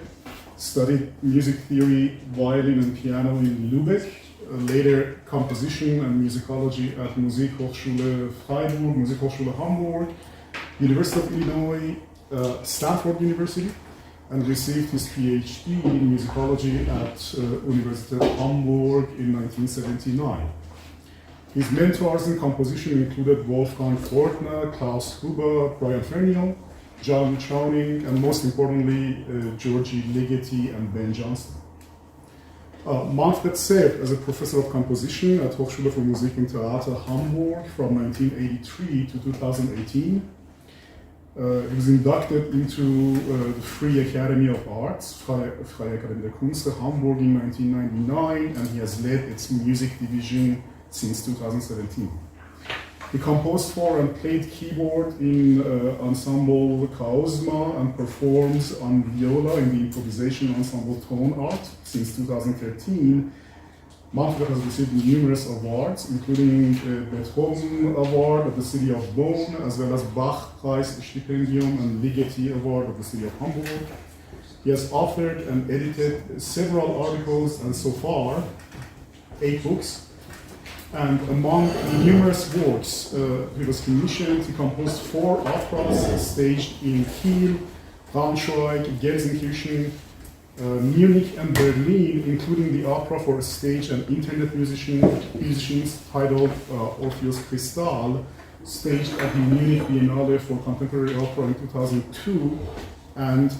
studied music theory, violin, and piano in Lübeck, later composition and musicology at Musikhochschule Freiburg, Musikhochschule Hamburg, University of Illinois, Stanford University, and received his PhD in musicology at University of Hamburg in 1979. His mentors in composition included Wolfgang Fortner, Klaus Huber, Brian Fernio, John Chowning, and most importantly, Georgi Ligeti and Ben Johnston. Manfred served as a professor of composition at Hochschule für Musik und Theater Hamburg from 1983 to 2018. He was inducted into the Free Academy of Arts, Freie Akademie der Künste, Hamburg in 1999, and he has led its music division since 2017. He composed for and played keyboard in Ensemble Chaosma and performs on viola in the improvisation ensemble Tone Art since 2013. Manfred has received numerous awards, including Beethoven Award of the City of Bonn, as well as Bach Prize Stipendium and Ligeti Award of the City of Hamburg. He has authored and edited several articles, and so far 8 books. And among the numerous works he was commissioned, he composed 4 operas staged in Kiel, Braunschweig, Gelsenkirchen, Munich and Berlin, including the opera for stage and internet musicians titled Orpheus Cristal, staged at the Munich Biennale for Contemporary Opera in 2002, and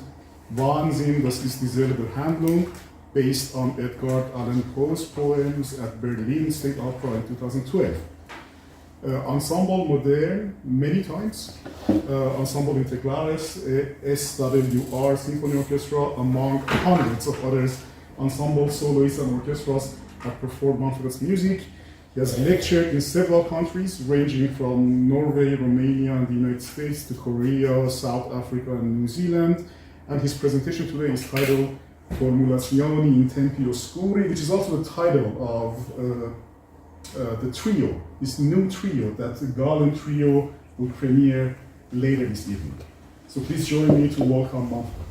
Wahnsinn, das ist dieselbe Handlung, based on Edgar Allan Poe's poems at Berlin State Opera in 2012. Ensemble Modern, many times, Ensemble Integrales, SWR Symphony Orchestra, among hundreds of others, ensemble soloists and orchestras have performed Manfred's music. He has lectured in several countries, ranging from Norway, Romania, and the United States to Korea, South Africa, and New Zealand. And his presentation today is titled Formulazioni in tempi oscuri, which is also the title of the trio, this new trio that the Galen trio will premiere later this evening. So please join me to welcome Manfred.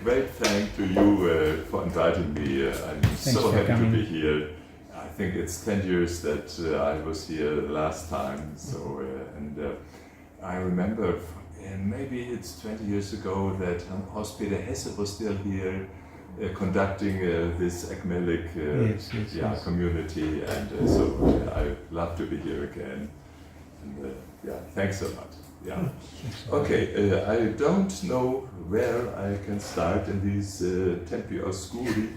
Great thank to you for inviting me. I'm so happy to be here. I think it's 10 years that I was here last time. So I remember maybe it's 20 years ago that Hans-Peter Hesse was still here conducting this ecumenic community, and so I love to be here again. And thanks a lot. Yeah. Okay, I don't know where I can start in these tempi oscuri.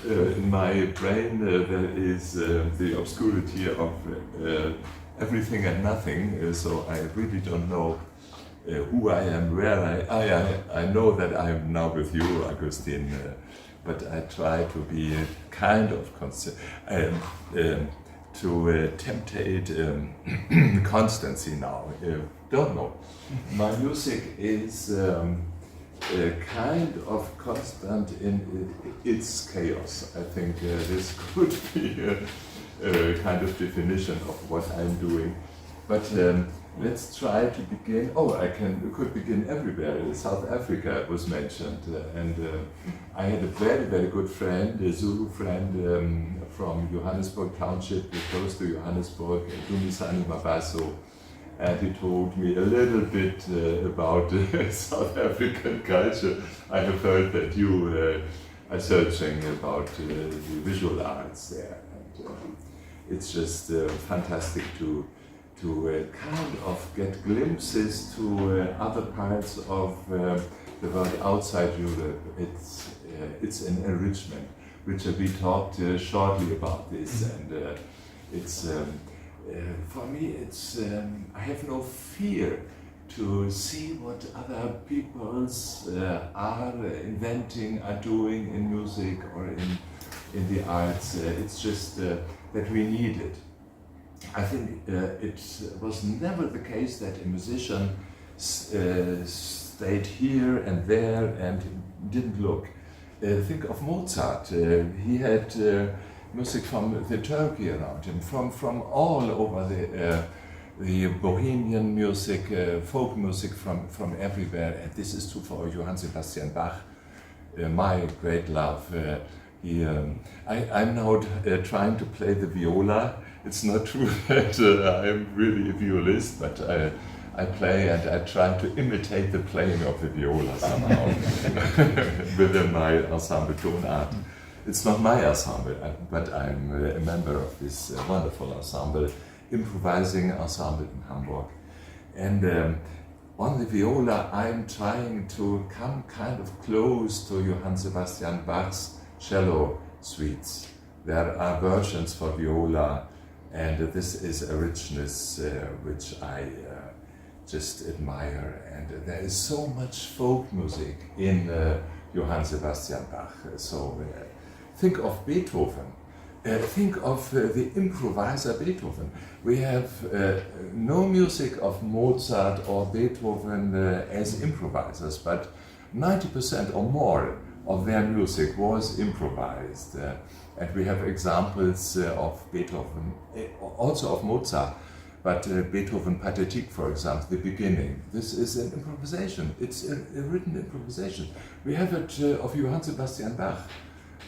In my brain there is the obscurity of everything and nothing, so I really don't know who I am, where I know that I am now with you, Augustine, but I try to be kind of to temptate constancy now. Don't know. My music is kind of constant in its chaos. I think this could be a kind of definition of what I'm doing. But let's try to begin. Could begin everywhere. South Africa was mentioned, and I had a very, very good friend, a Zulu friend from Johannesburg Township, close to Johannesburg, Dumisani Mabaso, and he told me a little bit about South African culture. I have heard that you are searching about the visual arts there. it's just fantastic to kind of get glimpses to other parts of the world outside Europe. It's an enrichment. Richard, we talked shortly about this, and it's for me. It's I have no fear to see what other peoples are inventing, are doing in music or in the arts. It's just that we need it. I think it was never the case that a musician stayed here and there and didn't look. Think of Mozart. He had music from the Turkey around him, from all over the Bohemian music, folk music from everywhere. And this is true for Johann Sebastian Bach, my great love. I'm now trying to play the viola. It's not true that I'm really a violist, but I play and I try to imitate the playing of the viola somehow within my ensemble Tonart. It's not my ensemble, but I'm a member of this wonderful ensemble, improvising ensemble in Hamburg. And on the viola, I'm trying to come kind of close to Johann Sebastian Bach's cello suites. There are versions for viola, and this is a richness which I just admire. And there is so much folk music in Johann Sebastian Bach. So think of Beethoven. Think of the improviser Beethoven. We have no music of Mozart or Beethoven as improvisers, but 90% or more of their music was improvised. And we have examples of Beethoven, also of Mozart, but Beethoven Pathetique, for example, the beginning. This is an improvisation. It's a written improvisation. We have it of Johann Sebastian Bach,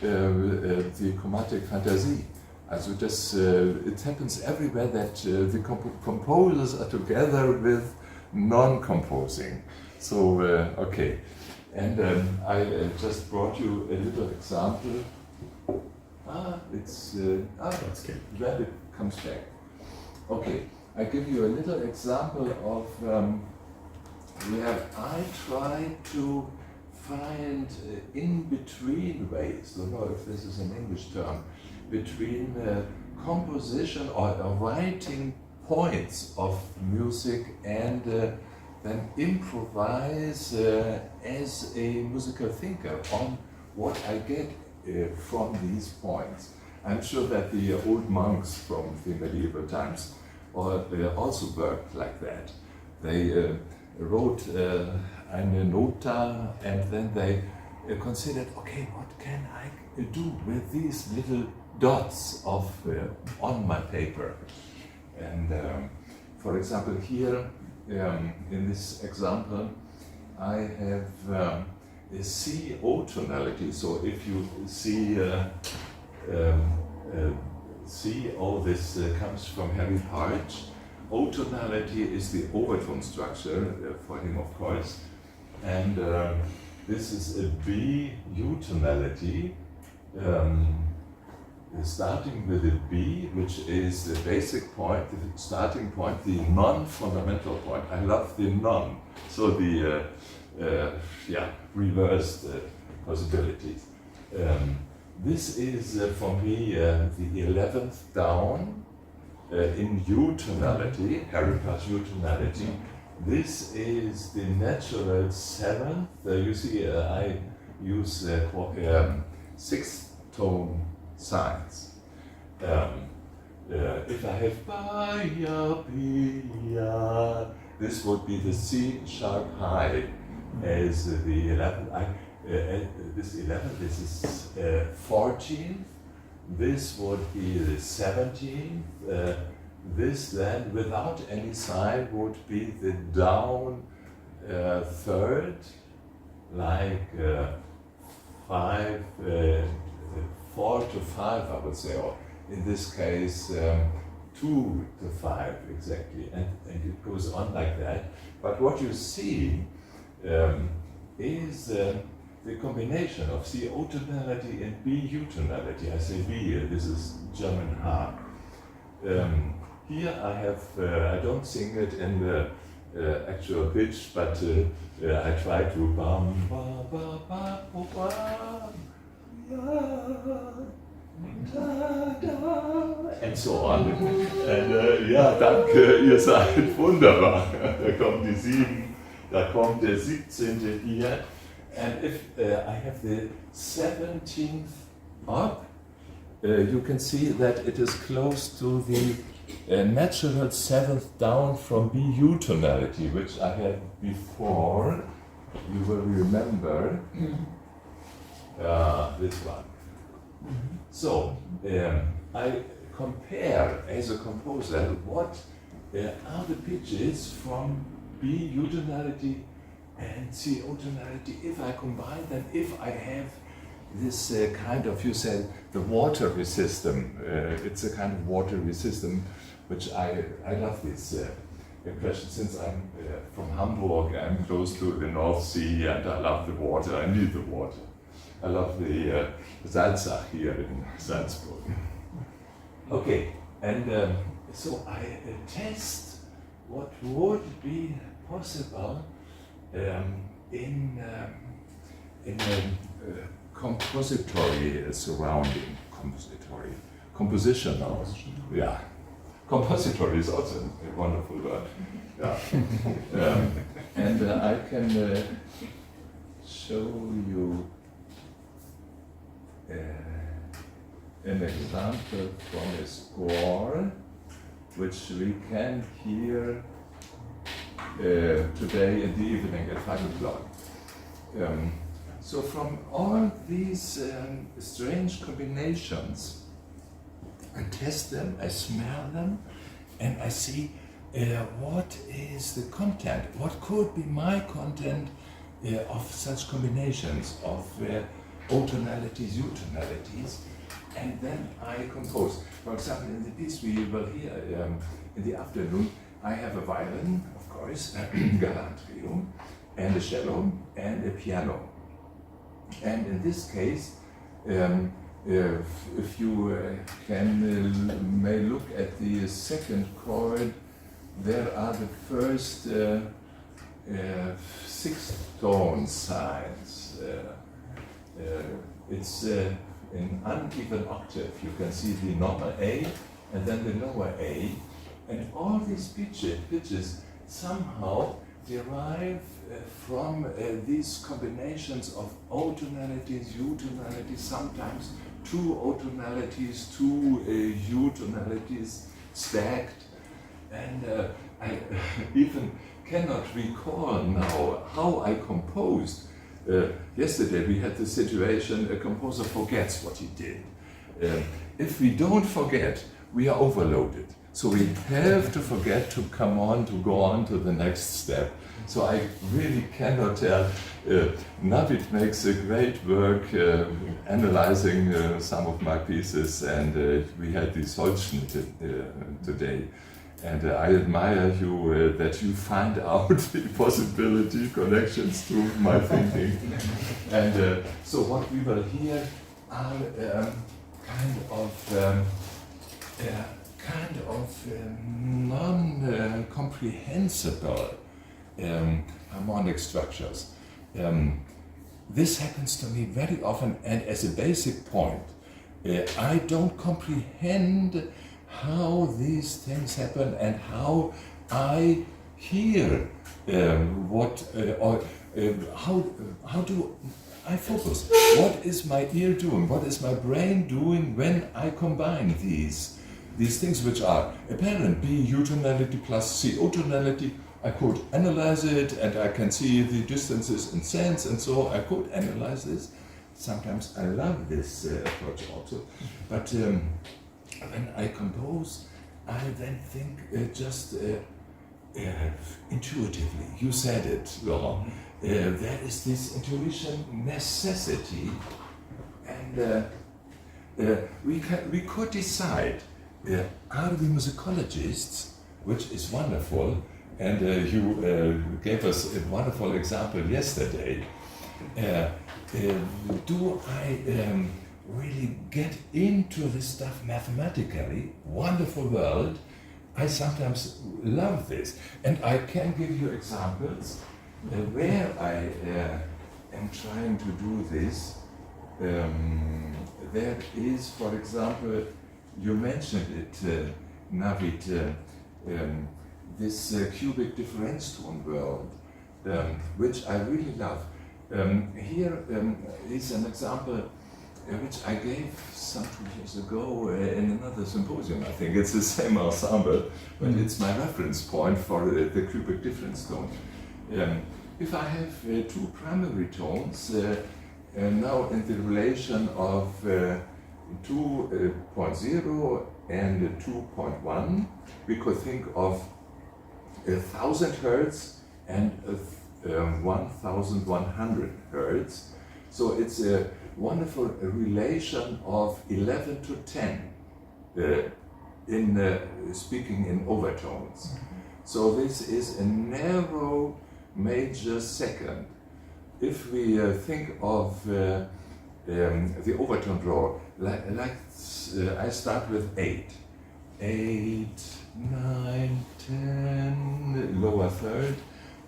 the Chromatic Fantasie. Also das, it happens everywhere that the composers are together with non-composing. So, okay. And I just brought you a little example. That's good. Then it comes back. Okay, I give you a little example of I try to find in-between ways, I don't know if this is an English term, between composition or writing points of music and then improvise as a musical thinker on what I get from these points. I'm sure that the old monks from the medieval times also worked like that. They wrote eine Nota and then they considered, okay, what can I do with these little dots of on my paper? And for example, here in this example, I have a C-O tonality. So if you see C-O, this comes from Harry Partch. O tonality is the overtone structure for him, of course. And this is a B-U tonality, starting with a B, which is the basic point, the starting point, the non-fundamental point. I love the non, so the reversed possibilities. This is for me the 11th down in U tonality, Harry Partch U tonality. This is the natural 7th. You see, I use 6th tone signs. If I have ba-ya, bi-ya, this would be the C sharp high as the 11th. This 11th, this is 14th. This would be the 17th. This then, without any sign, would be the down 3rd, like 5, 4 to 5, I would say, or in this case 2 to 5 exactly, and it goes on like that. But what you see is the combination of C-O tonality and B-U tonality. I say B, this is German H. Here I have, I don't sing it in the actual pitch, but I try to bum, ba, ba, ba, ba, ba, and so on. And ja, danke, ihr seid wunderbar. Da kommt die 7, da kommt der 17. hier. And if I have the 17th up, you can see that it is close to the natural 7th down from BU tonality, which I had before. You will remember this one. So, I compare as a composer what are the pitches from BU tonality and CO tonality if I combine them, if I have this kind of, you said, the watery system. It's a kind of watery system, which I love this impression. Since I'm from Hamburg, I'm close to the North Sea, and I love the water. I need the water. I love the Salzburg here in Salzburg. Okay, and so I test what would be possible in a compository surrounding, compositional. Yeah, compository is also a wonderful word. Yeah, and I can show you an example from a score which we can hear today in the evening at 5 o'clock. So from all these strange combinations, I test them, I smell them, and I see what is the content, what could be my content of such combinations of O tonalities, U tonalities, and then I compose. For example, in the piece we will hear in the afternoon, I have a violin, of course, Galant trio, and a cello, and a piano. And in this case, if you may look at the second chord, there are the first 6 tone signs. It's in uneven octave. You can see the normal A and then the lower A, and all these pitches somehow derive from these combinations of O tonalities, U tonalities, sometimes 2 O tonalities, 2 U tonalities stacked, and I even cannot recall now how I composed. Yesterday we had the situation, a composer forgets what he did. If we don't forget, we are overloaded. So we have to forget to go on to the next step. So I really cannot tell. Navid makes a great work analyzing some of my pieces, and we had this Holzschnitte today. And I admire you that you find out the possibility, connections to my thinking. And so what we will hear are kind of non-comprehensible harmonic structures. This happens to me very often, and as a basic point, I don't comprehend how these things happen and how I hear how do I focus? What is my ear doing? What is my brain doing when I combine these things which are apparent, BU tonality plus CO tonality? I could analyze it, and I can see the distances in sense, and so I could analyze this. Sometimes I love this approach also, but when I compose, I then think just intuitively. You said it, Laurent. There is this intuition necessity, and we could decide, are we musicologists, which is wonderful, and you gave us a wonderful example yesterday. Do I really get into this stuff mathematically. Wonderful world. I sometimes love this. And I can give you examples where I am trying to do this. There is, for example, you mentioned it, Navid, this cubic difference tone world, which I really love. Here is an example which I gave some 2 years ago in another symposium. I think it's the same ensemble, but it's my reference point for the cubic difference tone. If I have two primary tones, now in the relation of 2.0 and 2.1, we could think of 1000 Hertz and 1100 Hertz. So it's a wonderful relation of 11 to 10 in speaking in overtones. So this is a narrow major second. If we think of the overtone draw, I start with 8. 8, 9, 10, lower third,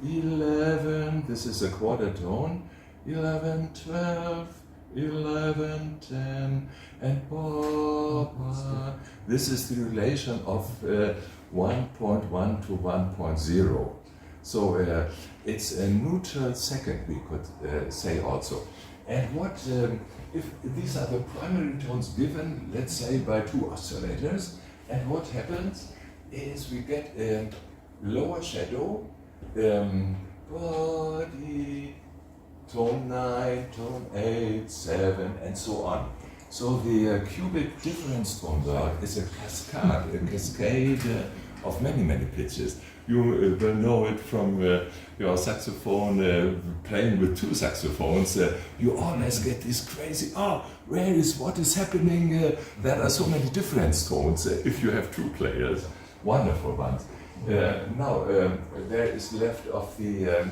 11, this is a quarter tone, 11, 12, 11, 10, and ba. This is the relation of 1.1 to 1.0. So it's a neutral second, we could say also. And what, if these are the primary tones given, let's say, by two oscillators, and what happens is we get a lower shadow, body, tone 9, tone 8, 7, and so on. So the cubic difference tone world is a cascade of many, many pitches. You will know it from your saxophone, playing with two saxophones. You always get this crazy, where is what is happening? There are so many different tones if you have two players, wonderful ones. Now, there is left of the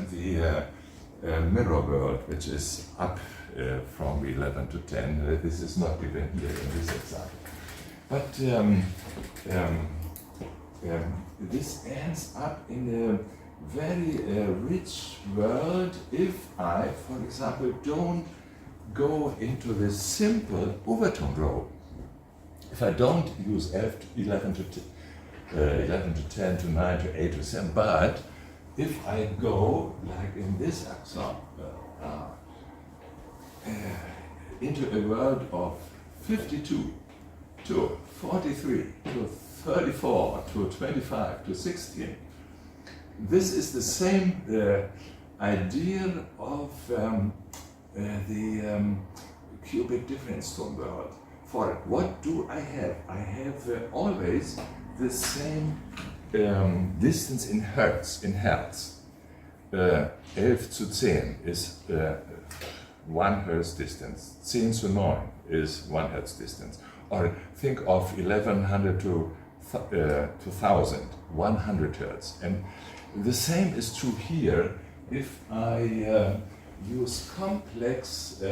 mirror world, which is up from 11 to 10. This is not given here in this example. But this ends up in a very rich world if I, for example, don't go into this simple overtone draw. If I don't use 11 to 10 to 9 to 8 to 7, but if I go, like in this example, into a world of 52 to 43 to 34 to 25 to 16, this is the same idea of the cubic difference tone world. For what do I have? I have always the same distance in Hertz, 11 zu 10 is 1 Hertz distance, 10 zu 9 is 1 Hertz distance. Or think of 1100 to 1000, 100 Hertz. And the same is true here if I use complex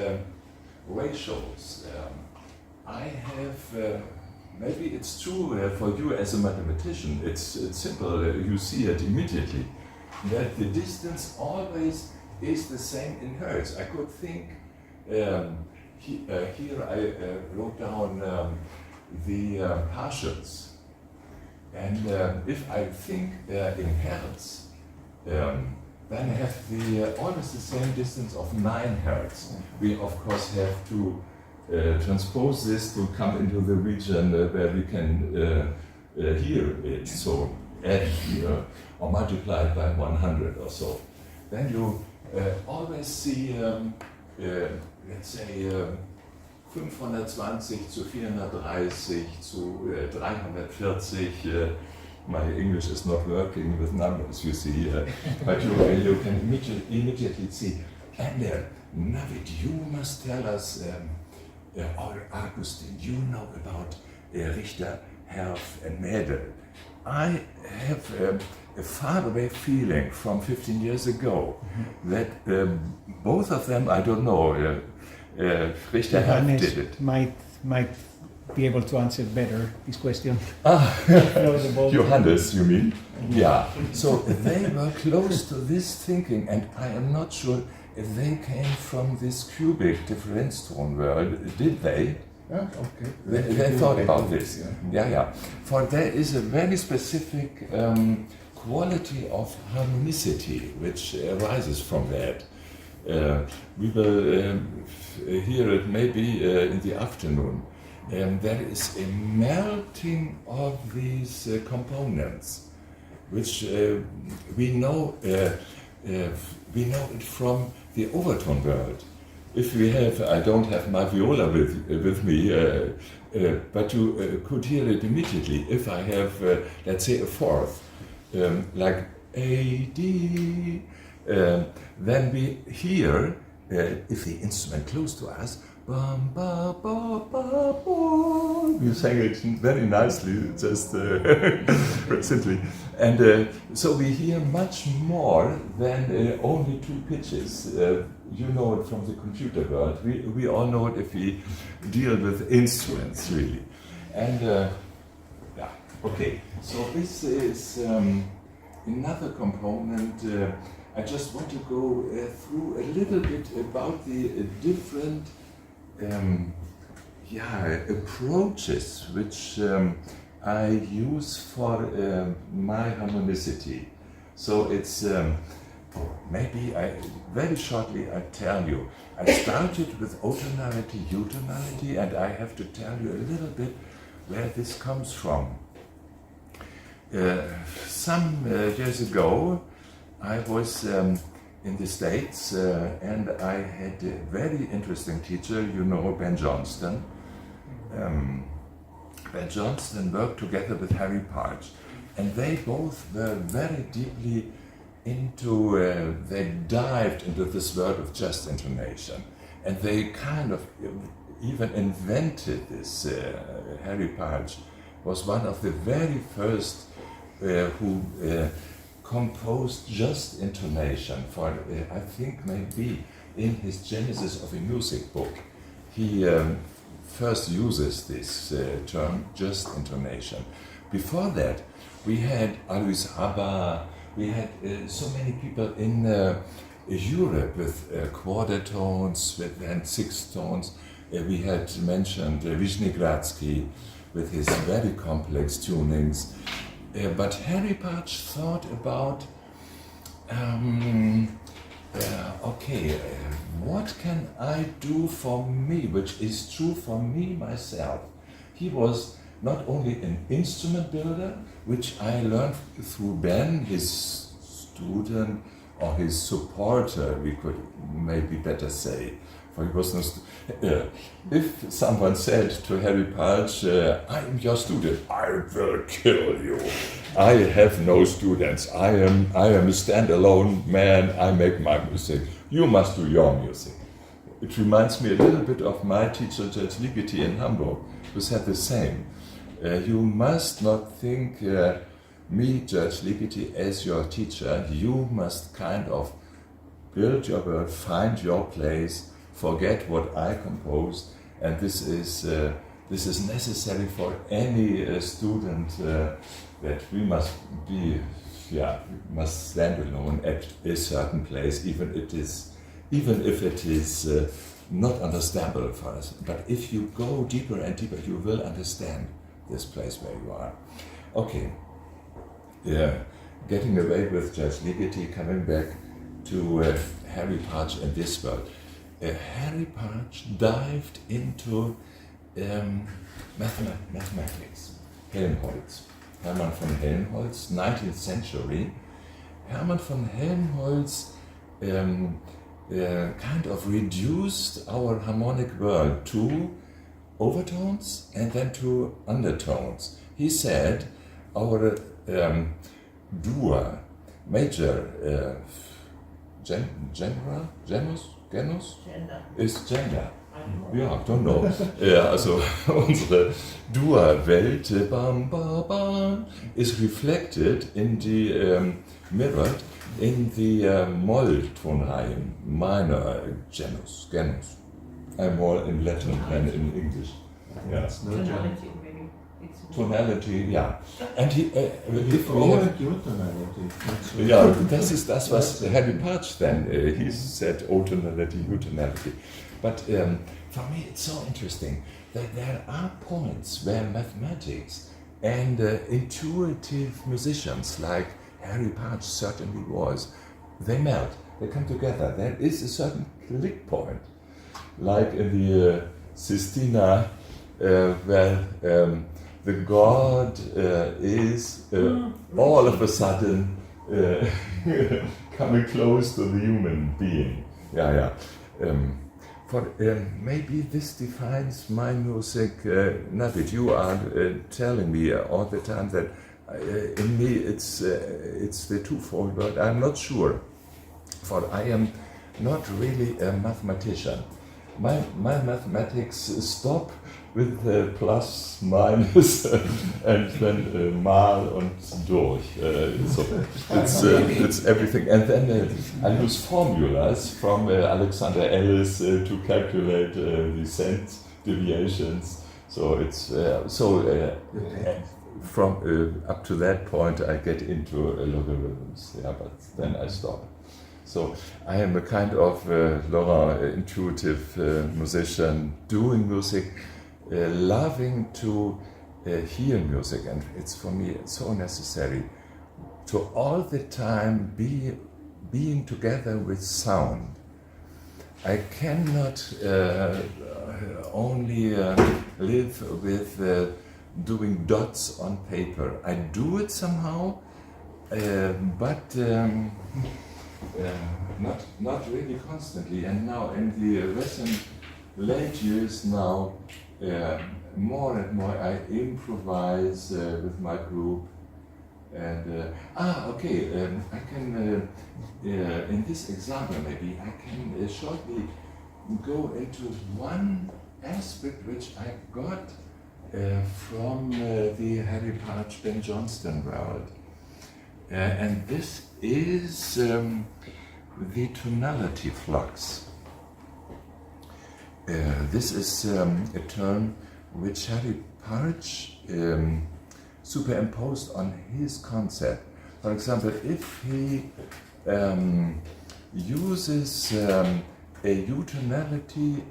ratios. I have, maybe it's true for you as a mathematician, it's simple, you see it immediately, that the distance always is the same in Hertz. I could think, here I wrote down the partials. And if I think in Hertz, then I have always the same distance of 9 Hertz. We of course have to transpose this to come into the region where we can hear it. So add here or multiply it by 100 or so. Then you always see, let's say, 520 zu 430 zu 340. My English is not working with numbers, you see, but you can immediately see. And Navid, you must tell us, or Augustin, you know about Richter, Herf, and Mädel. I have a faraway feeling from 15 years ago that both of them, I don't know, Richter Herf Johannes did it. might be able to answer better this question. Johannes, you mean? Yeah. So they were close to this thinking, and I am not sure if they came from this cubic difference tone world. Did they? Yeah, okay. They thought about this. Yeah. For there is a very specific quality of harmonicity which arises from that. We will hear it maybe in the afternoon. There is a melting of these components, which we know it from the overtone world. If we have, I don't have my viola with me, but you could hear it immediately. If I have, let's say, a fourth, like A, D, then we hear, if the instrument close to us, bum, ba, ba, ba, ba. You sang it very nicely, just recently. And so we hear much more than only two pitches. You know it from the computer world. We all know it if we deal with instruments, really. And yeah, okay. So this is another component. I just want to go through a little bit about the different approaches which I use for my harmonicity. So it's maybe very shortly I tell you. I started with O-tonality, U-tonality, and I have to tell you a little bit where this comes from. Some years ago, I was in the States, and I had a very interesting teacher, you know, Ben Johnston. Ben Johnston worked together with Harry Parch, and they both were very deeply into, they dived into this world of just intonation, and they kind of even invented this. Harry Parch was one of the very first who composed just intonation for, I think maybe in his Genesis of a Music book, he first uses this term, just intonation. Before that, we had Alois Abba, we had so many people in Europe with quarter tones and sixth tones. We had mentioned Wisniewski with his very complex tunings. But Harry Parch thought about, what can I do for me, which is true for me myself? He was not only an instrument builder, which I learned through Ben, his student or his supporter, we could maybe better say. For he was no if someone said to Harry Parch, I am your student, I will kill you. I have no students. I am a standalone man. I make my music. You must do your music. It reminds me a little bit of my teacher, Judge Ligeti in Hamburg, who said the same. You must not think me, Judge Ligeti, as your teacher. You must kind of build your world, find your place, forget what I composed, and this is necessary for any student that we must be, must stand alone at a certain place, even if it is not understandable for us. But if you go deeper and deeper, you will understand this place where you are. Okay. Getting away with Judge Ligeti, coming back to Harry Parch and this world. Harry Parch dived into mathematics. Helmholtz, Hermann von Helmholtz, 19th century. Hermann von Helmholtz kind of reduced our harmonic world to overtones and then to undertones. He said our Dur, major genus ist Gender. Ja, don't know. Also unsere Dur-Welt is reflected in the mirrored in the Moll-Tonreihen, minor genus. I'm more in Latin than in English. Yeah. Tonality, maybe. Tonality, ja. And he, if we Oh, have, your tonality. ja, das ist das, was Harry Partch then, he said, O tonality, U tonality. But for me it's so interesting that there are points where mathematics and intuitive musicians, like Harry Partch certainly was, they melt, they come together. There is a certain click point, like in the Sistina, where the god is all of a sudden coming close to the human being. Yeah. Maybe this defines my music. Navid, you are telling me all the time that in me it's the twofold word. I'm not sure, for I am not really a mathematician. My mathematics stop with plus, minus, and then mal und durch. So it's everything. And then I use formulas from Alexander Ellis to calculate the sense deviations. So it's from up to that point I get into logarithms. Yeah, but then I stop. So I am a kind of Laurent, intuitive musician, doing music, loving to hear music, and it's for me so necessary to all the time being together with sound. I cannot only live with doing dots on paper. I do it somehow, but not really constantly. And now in the recent late years now, more and more I improvise with my group. And I can in this example maybe I can shortly go into one aspect which I got from the Harry Partch Ben Johnston world, and this is the tonality flux. This is a term which Harry Partch superimposed on his concept. For example, if he uses a U-tonality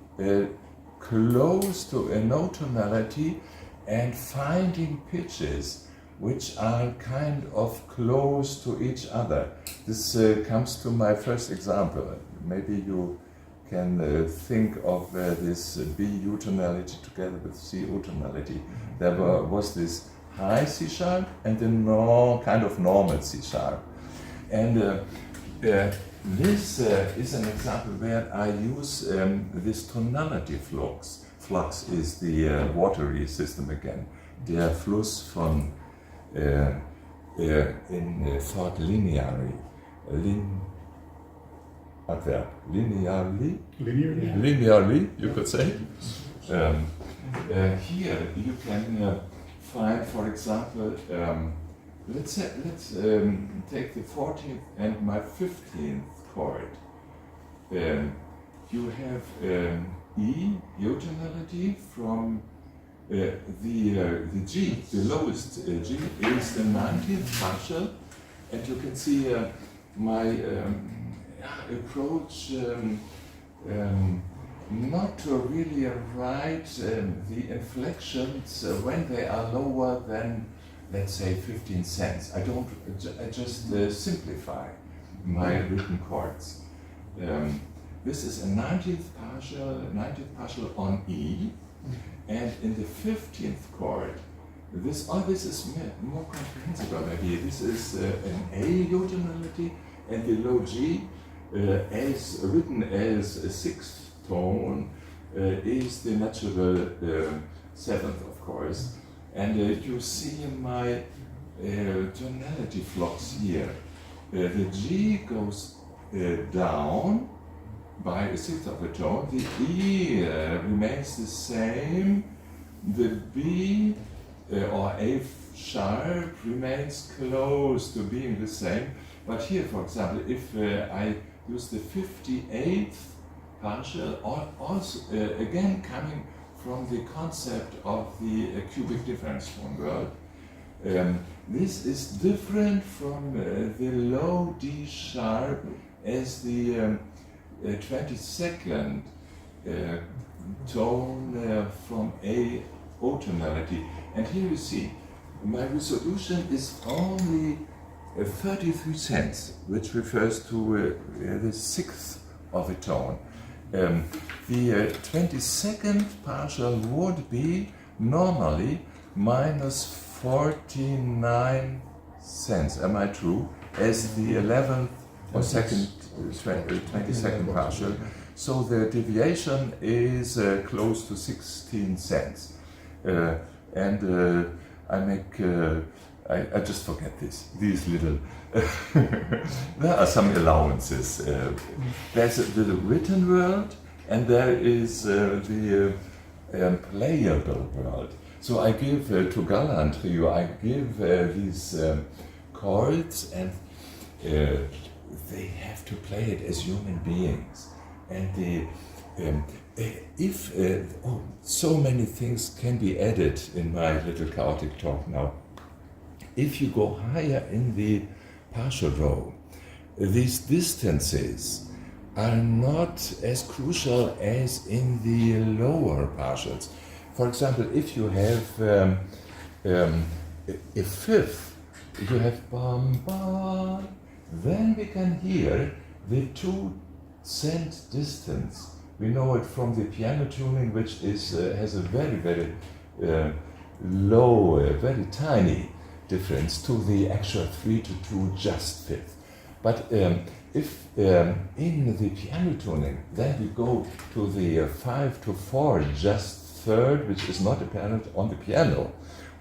close to a no-tonality and finding pitches which are kind of close to each other. This comes to my first example. Maybe you can think of this B U-tonality together with C U-tonality. There was this high C sharp and the kind of normal C sharp. And this is an example where I use this tonality flux. Flux is the watery system again. Der Fluss von in thought linearly. Adverb. Linearly, you could say. Here you can find, for example, let's take the 14th and my 15th chord. You have E, U-tonality from the G, the lowest G is the 19th partial, and you can see my approach not to really write the inflections when they are lower than, let's say, 15 cents. I just simplify my written chords. This is a 19th partial on E, and in the 15th chord, this is more comprehensible maybe. This is an A U-tonality, and the low G, as written as a 6th tone, is the natural 7th, of course. And you see my tonality flux here. The G goes down by a 6th of a tone. The E remains the same. The B or A sharp remains close to being the same. But here, for example, if I use the 58th partial, also again coming from the concept of the cubic difference tone world. This is different from the low D sharp as the 22nd tone from A O tonality. And here you see, my resolution is only 33 cents, which refers to the sixth of a tone. The 22nd partial would be normally minus 49 cents, am I true? As the 11th or 22nd partial. So the deviation is close to 16 cents. I make, I just forget these little, there are some allowances. There's the written world and there is the playable world. So I give to Galant Trio, I give these chords and they have to play it as human beings. And so many things can be added in my little chaotic talk now. If you go higher in the partial row, these distances are not as crucial as in the lower partials. For example, if you have a fifth, you have bum bum, then we can hear the 2 cent distance. We know it from the piano tuning, which is has a very, very low, very tiny difference to the actual 3 to 2 just fifth. But if in the piano tuning, then we go to the 5 to 4 just third, which is not apparent on the piano,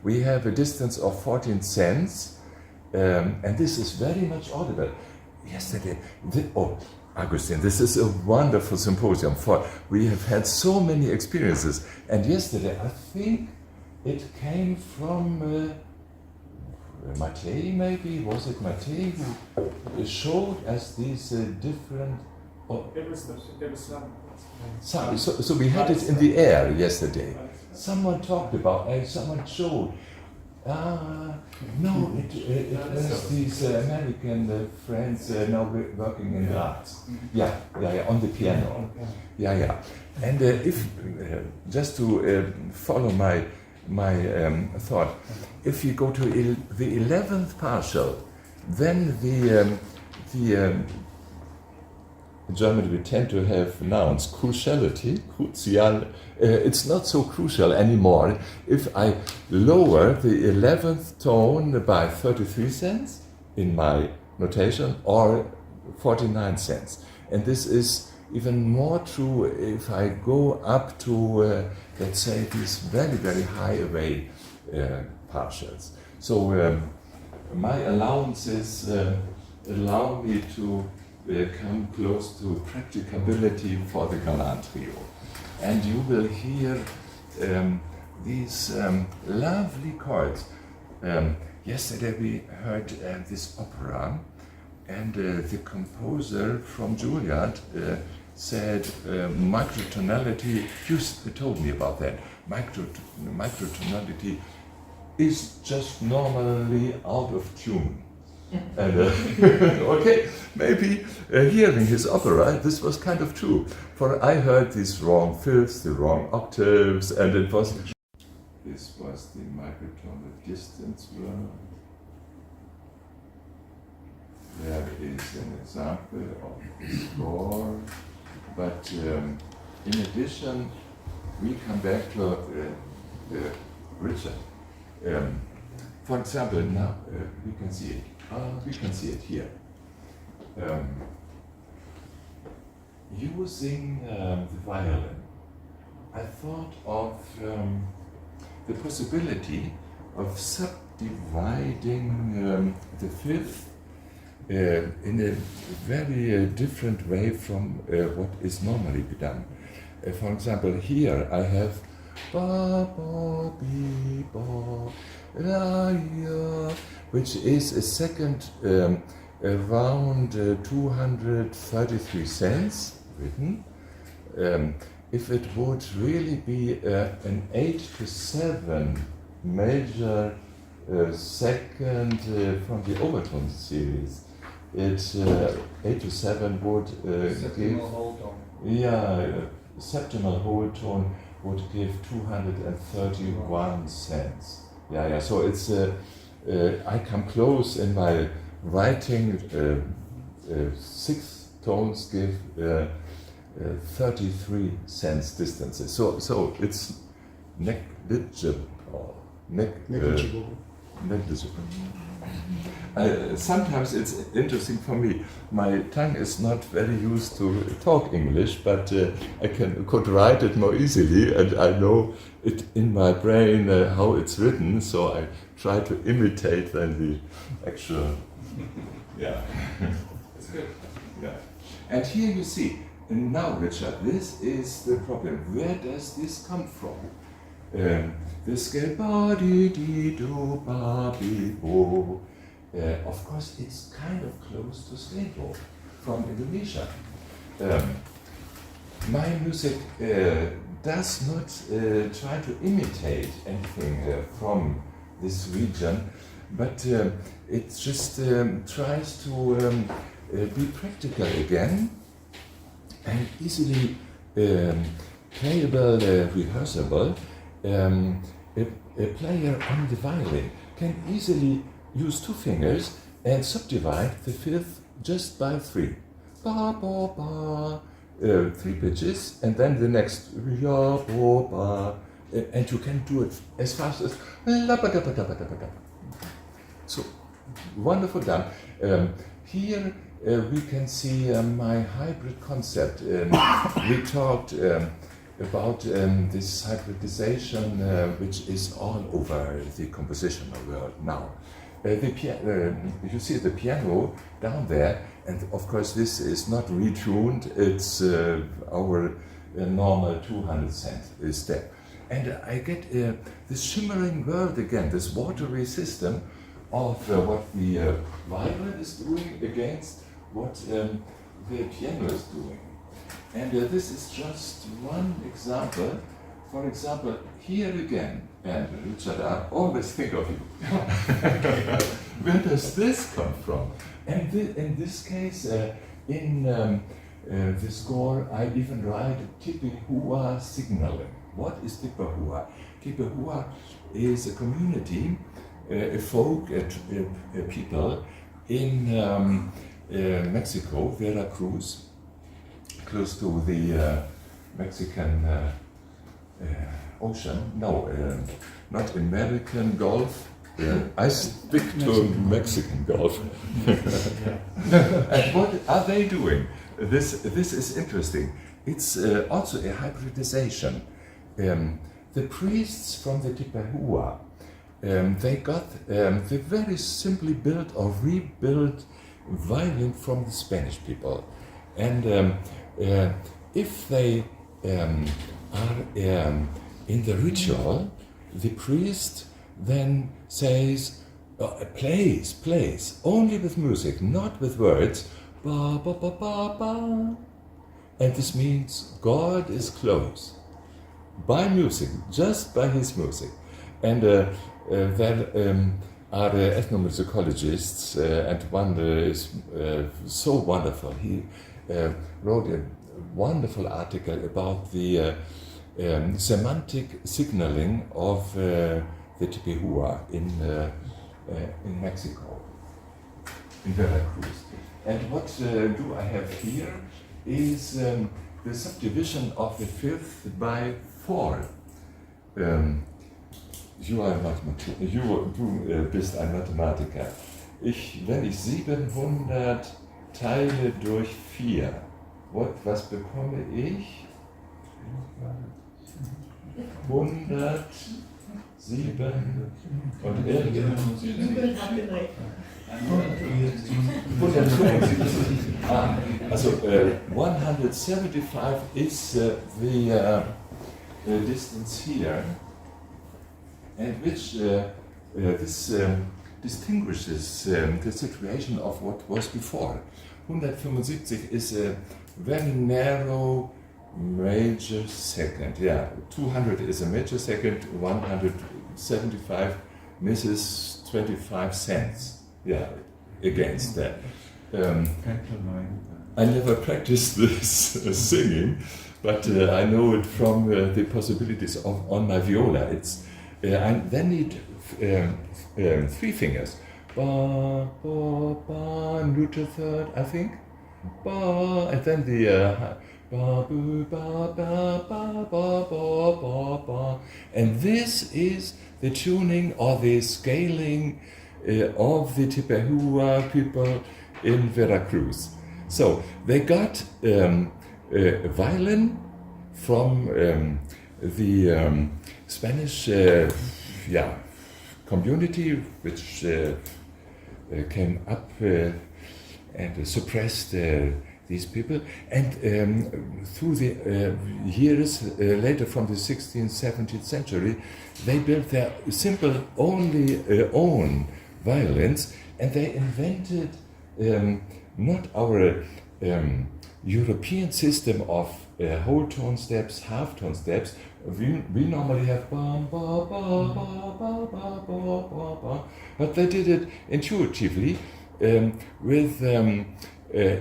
we have a distance of 14 cents, and this is very much audible. Yesterday, Augustin, this is a wonderful symposium. We have had so many experiences, and yesterday I think it came from Mattei, maybe? Was it Mattei who showed us these different... It was So we had it in the air yesterday. Someone talked about, someone showed. No, it was these American friends now working in Graz. Yeah, on the piano. Yeah. And if just to follow my thought, if you go to the 11th partial, then in Germany we tend to have nouns, cruciality, crucial. It's not so crucial anymore if I lower the 11th tone by 33 cents in my notation or 49 cents. And this is even more true if I go up to, let's say, these very, very high array partials. So my allowances allow me to come close to practicability for the Galant Trio. And you will hear these lovely chords. Yesterday we heard this opera, and the composer from Juilliard said microtonality, you told me about that, microtonality is just normally out of tune. And okay, maybe hearing his opera, this was kind of true. For I heard these wrong fifths, the wrong octaves, and it was... This was the microtonal distance world. There is an example of the score. But in addition, we come back to Richard. For example, now we can see it. We can see it here. Using the violin, I thought of the possibility of subdividing the fifth in a very different way from what is normally done. For example, here I have ba ba bi ba la ya, which is a second around 233 cents written, if it would really be an 8 to 7 major second from the overtone series, it 8 to 7 would give whole tone. Septimal whole tone would give 231 cents. So it's I come close in my writing. 6 tones give 33 cents distances. So it's negligible. Negligible. Sometimes it's interesting for me. My tongue is not very used to talk English, but I could write it more easily, and I know it in my brain how it's written. So I try to imitate then the actual. It's good. And here you see. And now, Richard, this is the problem. Where does this come from? The scale ba di di do ba bi bo. Of course, it's kind of close to Slevo from Indonesia. My music does not try to imitate anything from this region, but it just tries to be practical again and easily playable, rehearsable. A player on the violin can easily use 2 fingers and subdivide the fifth just by 3. Ba, ba, ba. 3 pitches, and then the next ya, bo, ba. And you can do it as fast as la, ba, da, ba, da, ba, da, ba, da. So, wonderful done. Here we can see my hybrid concept. We talked about this hybridization, which is all over the compositional world now. You see the piano down there, and of course this is not retuned, it's our normal 200 cent step. And I get this shimmering world again, this watery system of what the violin is doing against what the piano is doing. And this is just one example. For example, here again, and Richard, I always think of you. Where does this come from? And in this case, in the score, I even write tipe hua signaling. What is tipe hua? Tipe hua is a community, a folk, a people in Mexico, Veracruz, close to the Mexican Ocean. No, not American Gulf. I stick to Mexican Gulf. And what are they doing? This is interesting. It's also a hybridization. The priests from the Tipehua, they got the very simply built or rebuilt violin from the Spanish people. And if they are in the ritual, the priest then says, plays, only with music, not with words, ba ba ba ba ba. And this means God is close. By music, just by his music. And there are ethnomusicologists, and one is so wonderful. He wrote a wonderful article about the semantic signaling of the Tipehua in Mexico, in Veracruz. And what do I have here is the subdivision of the fifth by 4. Du bist ein Mathematiker. Wenn ich 700 teile durch 4, was bekomme ich? 107 und Jubel abgerechnet. 175. Also 175 is the distance here, and which this distinguishes the situation of what was before. 175 is a very narrow major second. Yeah, 200 is a major second, 175 misses 25 cents. Yeah, against that. I never practiced this singing, but I know it from the possibilities on my viola. It's I then need 3 fingers. Ba, ba, ba, neuter third, I think. Ba, and then the ba, boo, ba, ba, ba, ba, ba, ba, ba. And this is the tuning or the scaling of the Tipehua people in Veracruz. So they got a violin from the Spanish community, which came up and suppressed these people, and through the years later, from the 16th, 17th century, they built their simple own violins, and they invented not our European system of whole tone steps, half tone steps. We normally have ba ba ba ba ba ba ba ba ba, but they did it intuitively with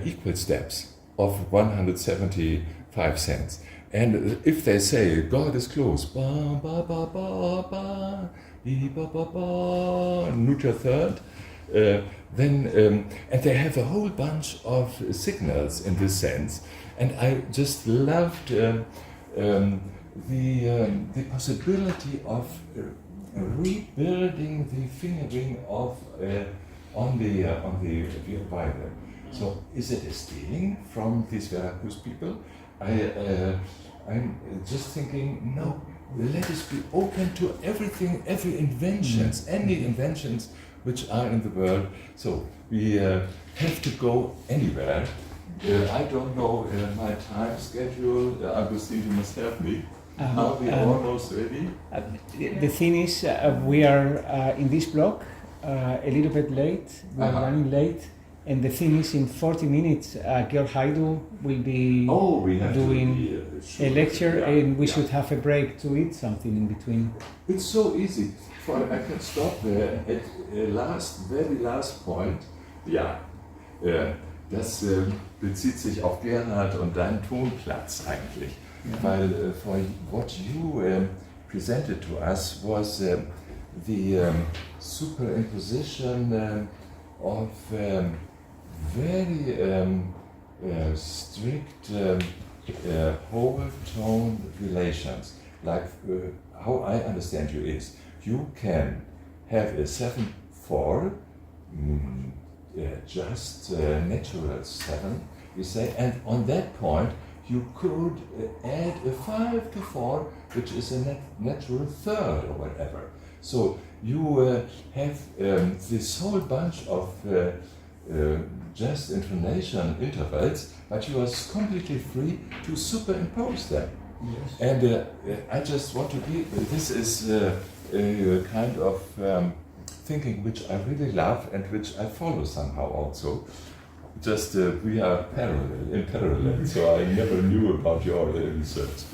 equal steps of 175 cents. And if they say God is close, ba ba ba ba ba, ba ba ba, neuter third, then and they have a whole bunch of signals in this sense, and I just loved the possibility of rebuilding the fingering of on the violin. So is it a stealing from these Veracruz people? I'm just thinking, no, let us be open to everything, every inventions, any inventions which are in the world. So we have to go anywhere. I don't know my time schedule. Agustin, you must help me. Are we almost ready? The thing is, we are in this block a little bit late. We are running late. And the thing is, in 40 minutes, Georg Haidu will be doing a lecture, and we should have a break to eat something in between. It's so easy. I can stop there at very last point. Ja, das bezieht sich auf Gerhard und deinen Tonplatz eigentlich. Weil for what you presented to us was the superimposition of very strict whole tone relations. Like how I understand you is, you can have a 7/4, just natural 7, you say, and on that point you could add a 5/4, which is a natural third or whatever. So you have this whole bunch of just intonation intervals, but you are completely free to superimpose them. Yes. And I just want to be, this is a kind of thinking which I really love and which I follow somehow also. Just we are in parallel, so I never knew about your research.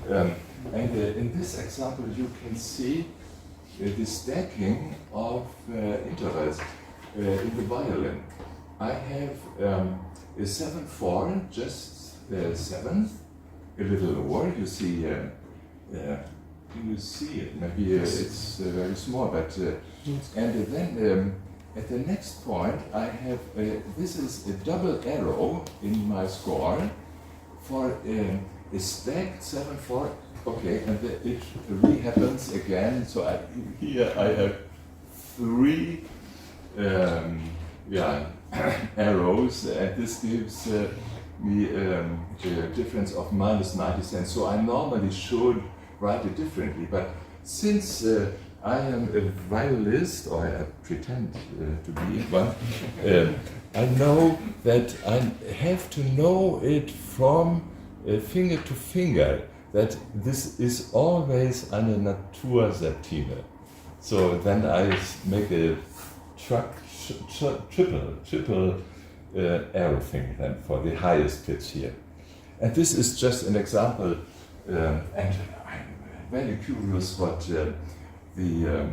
And in this example you can see the stacking of intervals in the violin. I have a 7/4, just 7th, a little lower. You see, you see it. Maybe it's very small, but and then at the next point I have this is a double arrow in my score for a stacked 7/4. Okay, and it re-happens again. So here I have 3 arrows, and this gives me a difference of -90 cents. So I normally should write it differently, but since I am a violinist, or I pretend to be one, I know that I have to know it from finger to finger, that this is always eine Natursatine. So then I make a triple arrow thing then for the highest pitch here. And this is just an example, and I'm very curious what the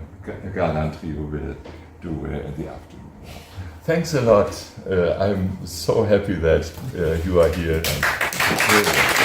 Galan trio will do in the afternoon. Thanks a lot. I'm so happy that you are here. And